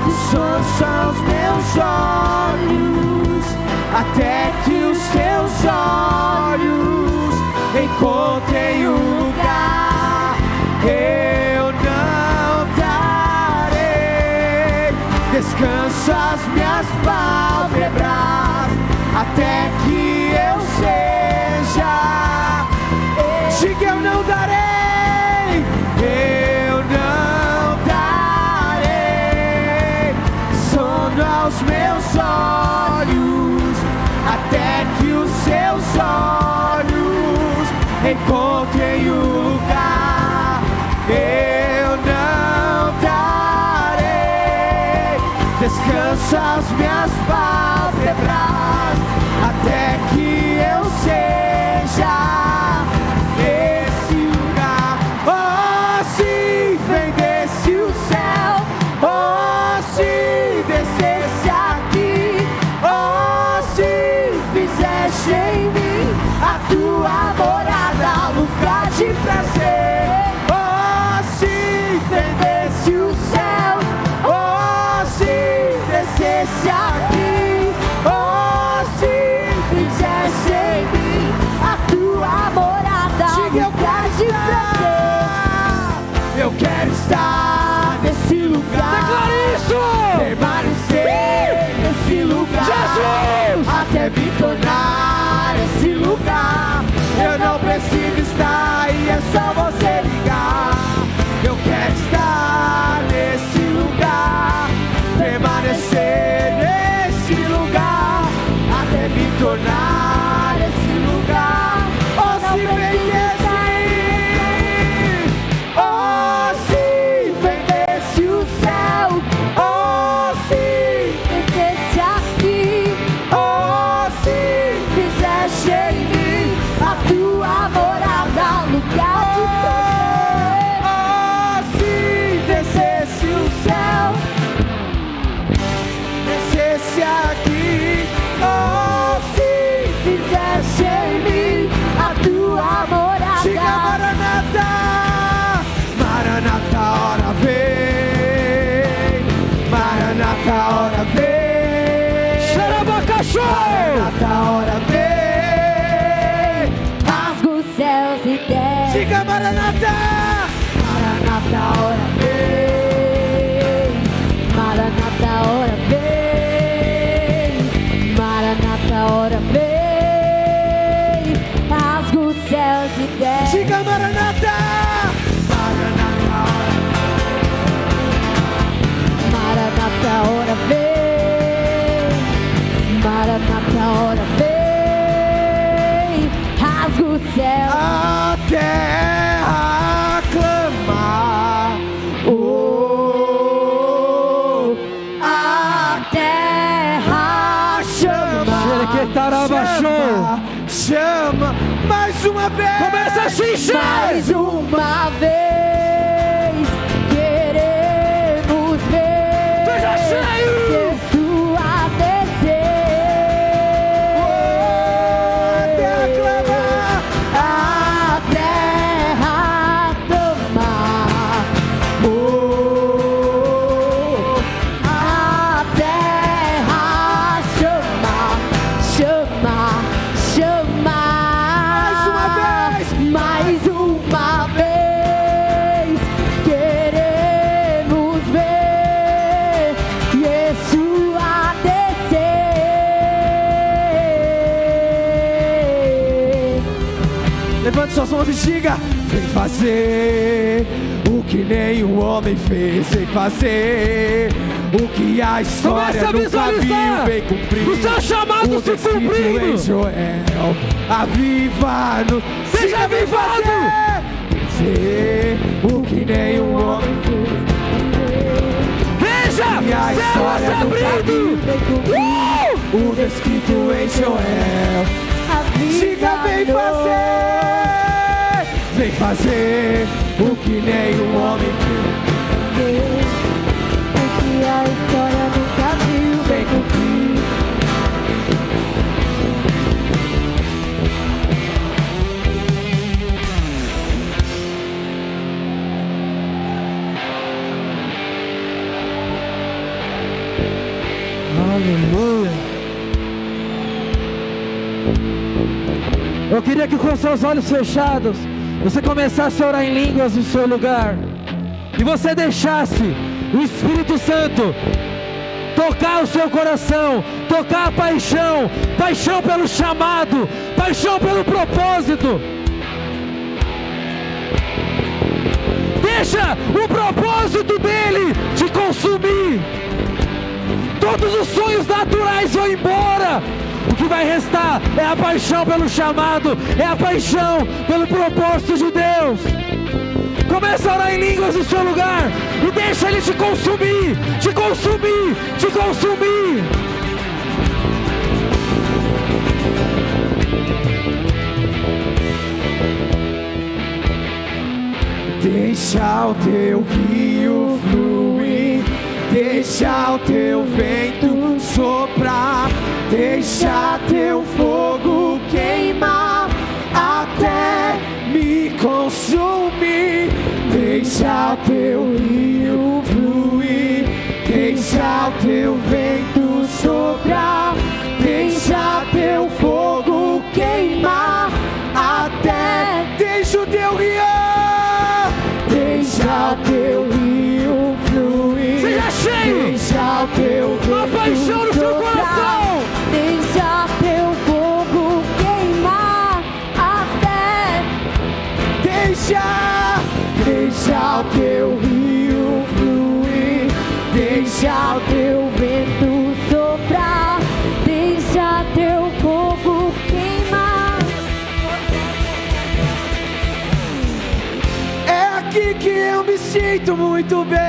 descanso aos meus olhos, até que os teus olhos encontrem o lugar. Eu não darei descanso às minhas pálpebras, até que eu seja. Diga: eu não darei, eu não darei sono aos meus olhos, até que os seus olhos encontrem o lugar. Eu não darei descanso às minhas pálpebras, até que eu seja esse lugar. Oh, se fendesse o céu, oh, se descesse aqui, oh, se fizesse em mim a tua morada, lugar de prazer. Oh, se fendesse o céu, oh, se descesse aqui, oh, se fizesse em mim a tua morada, lugar de prazer. Eu quero estar nesse lugar, declare isso. permanecer nesse lugar, Jesus, até me tornar esse lugar. Eu não preciso estar e é só você ligar. Eu quero estar nesse lugar, permanecer nesse lugar, até me tornar esse lugar. Oh, se vendesse, oh, se vendesse o céu, oh, se descesse aqui, oh, se fizesse em mim a tua morada, lugar de prazer. Oh, se descesse o céu, descesse aqui, oh, se fizesse em mim a tua morada. Diga: Maranata, Maranata, hora vem, Maranata, hora vem, Xarabacaxô, Maranata, hora vem. Rasga os céus e desce. Diga: Maranata, Maranata, hora vem. Maranata, hora vem. Maranata, hora vem. Rasga os céus e desce. diga: Maranata, Maranata, hora Maranata, hora vem. Maranata, hora vem. Rasga os céus Tarabachou. Chama mais uma vez. Começa a se encher. Mais uma vez queremos ver Seja cheio. Jesus a descer. Até aclamar. A terra clamar. A terra chamar, chamar, chamar. Mais uma vez queremos ver Yeshua descer. Levante suas mãos e diga: vem fazer o que nenhum homem fez. Vem fazer o que a história Começa a nunca viu. visualizar Vem cumprir o seu chamado o se descrito cumprindo. em Joel. Aviva-nos. Seja Diga, vem avivado. fazer o que nenhum homem fez. Veja, E a céu se história nunca abrindo. O descrito em Joel. Diga, vem fazer o que nenhum homem fez. O que a história nunca viu. Vem cumprir. Aleluia. Eu queria que com seus olhos fechados você começasse a orar em línguas no seu lugar e você deixasse o Espírito Santo tocar o seu coração, tocar a paixão, paixão pelo chamado, paixão pelo propósito. Deixa o propósito dele te consumir. Todos os sonhos naturais vão embora. O que vai restar é a paixão pelo chamado, é a paixão pelo propósito de Deus. Começa a orar em línguas no seu lugar e deixa ele te consumir, te consumir, te consumir. Deixa o teu rio fluir, deixa o teu vento soprar, deixa teu fogo queimar até me consumir. Deixa o teu rio fluir, deixa o teu vento soprar, deixa teu fogo queimar até. Deixa o teu rio, deixa o teu rio fluir. Seja cheio. Deixa o teu Uma paixão no seu coração. Deixa teu fogo queimar até. Deixa o teu rio fluir, Deixa o teu vento soprar. Deixa teu fogo queimar. é aqui que eu me sinto muito bem,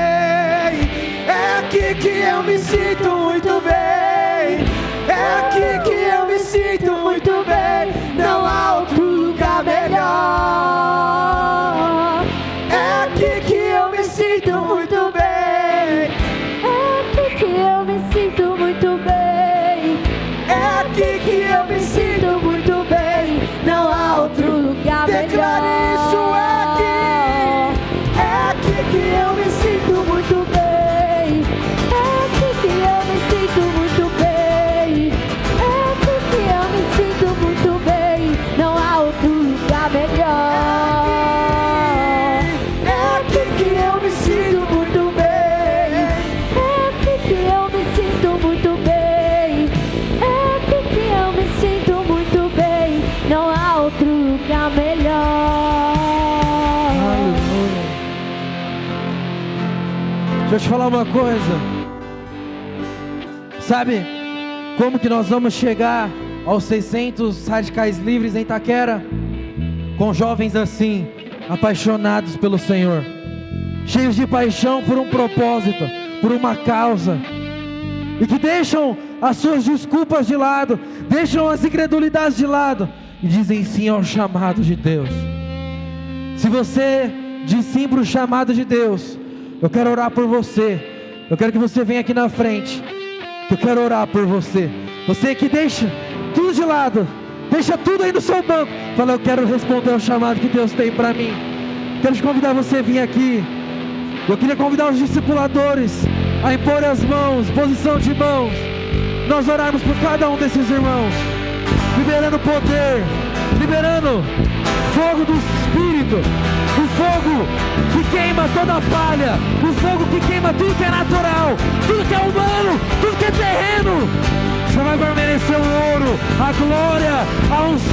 é aqui que eu me sinto muito bem, é aqui que eu me sinto muito bem, não há outro lugar melhor, é aqui que eu me sinto muito bem. É aqui que eu me sinto muito bem. É aqui que eu me sinto muito bem, Não há outro lugar declare melhor. isso aqui. É aqui que eu me sinto muito bem, É aqui que eu me sinto muito bem. É aqui que eu me sinto muito bem. Não há outro lugar melhor. é aqui que eu me sinto muito bem, É aqui que eu me sinto muito bem. É aqui que eu me sinto muito bem. Não há outro lugar melhor. Aleluia. Deixa eu te falar uma coisa. Sabe como que nós vamos chegar aos 600 radicais livres em Itaquera? Com jovens assim, apaixonados pelo Senhor, cheios de paixão por um propósito, por uma causa. e que deixam as suas desculpas de lado, deixam as incredulidades de lado e dizem sim ao chamado de Deus. Se você diz sim para o chamado de Deus, eu quero orar por você. Eu quero que você venha aqui na frente, que eu quero orar por você. Você que deixa tudo de lado, deixa tudo aí no seu banco, fala, eu quero responder ao chamado que Deus tem para mim. Quero te convidar você a vir aqui. Eu queria convidar os discipuladores a impor as mãos, posição de mãos, nós orarmos por cada um desses irmãos, liberando poder, liberando fogo do Espírito, o fogo que queima toda a palha, o fogo que queima tudo que é natural, tudo que é humano, tudo que é terreno. Só vai permanecer o ouro, a glória, a unção.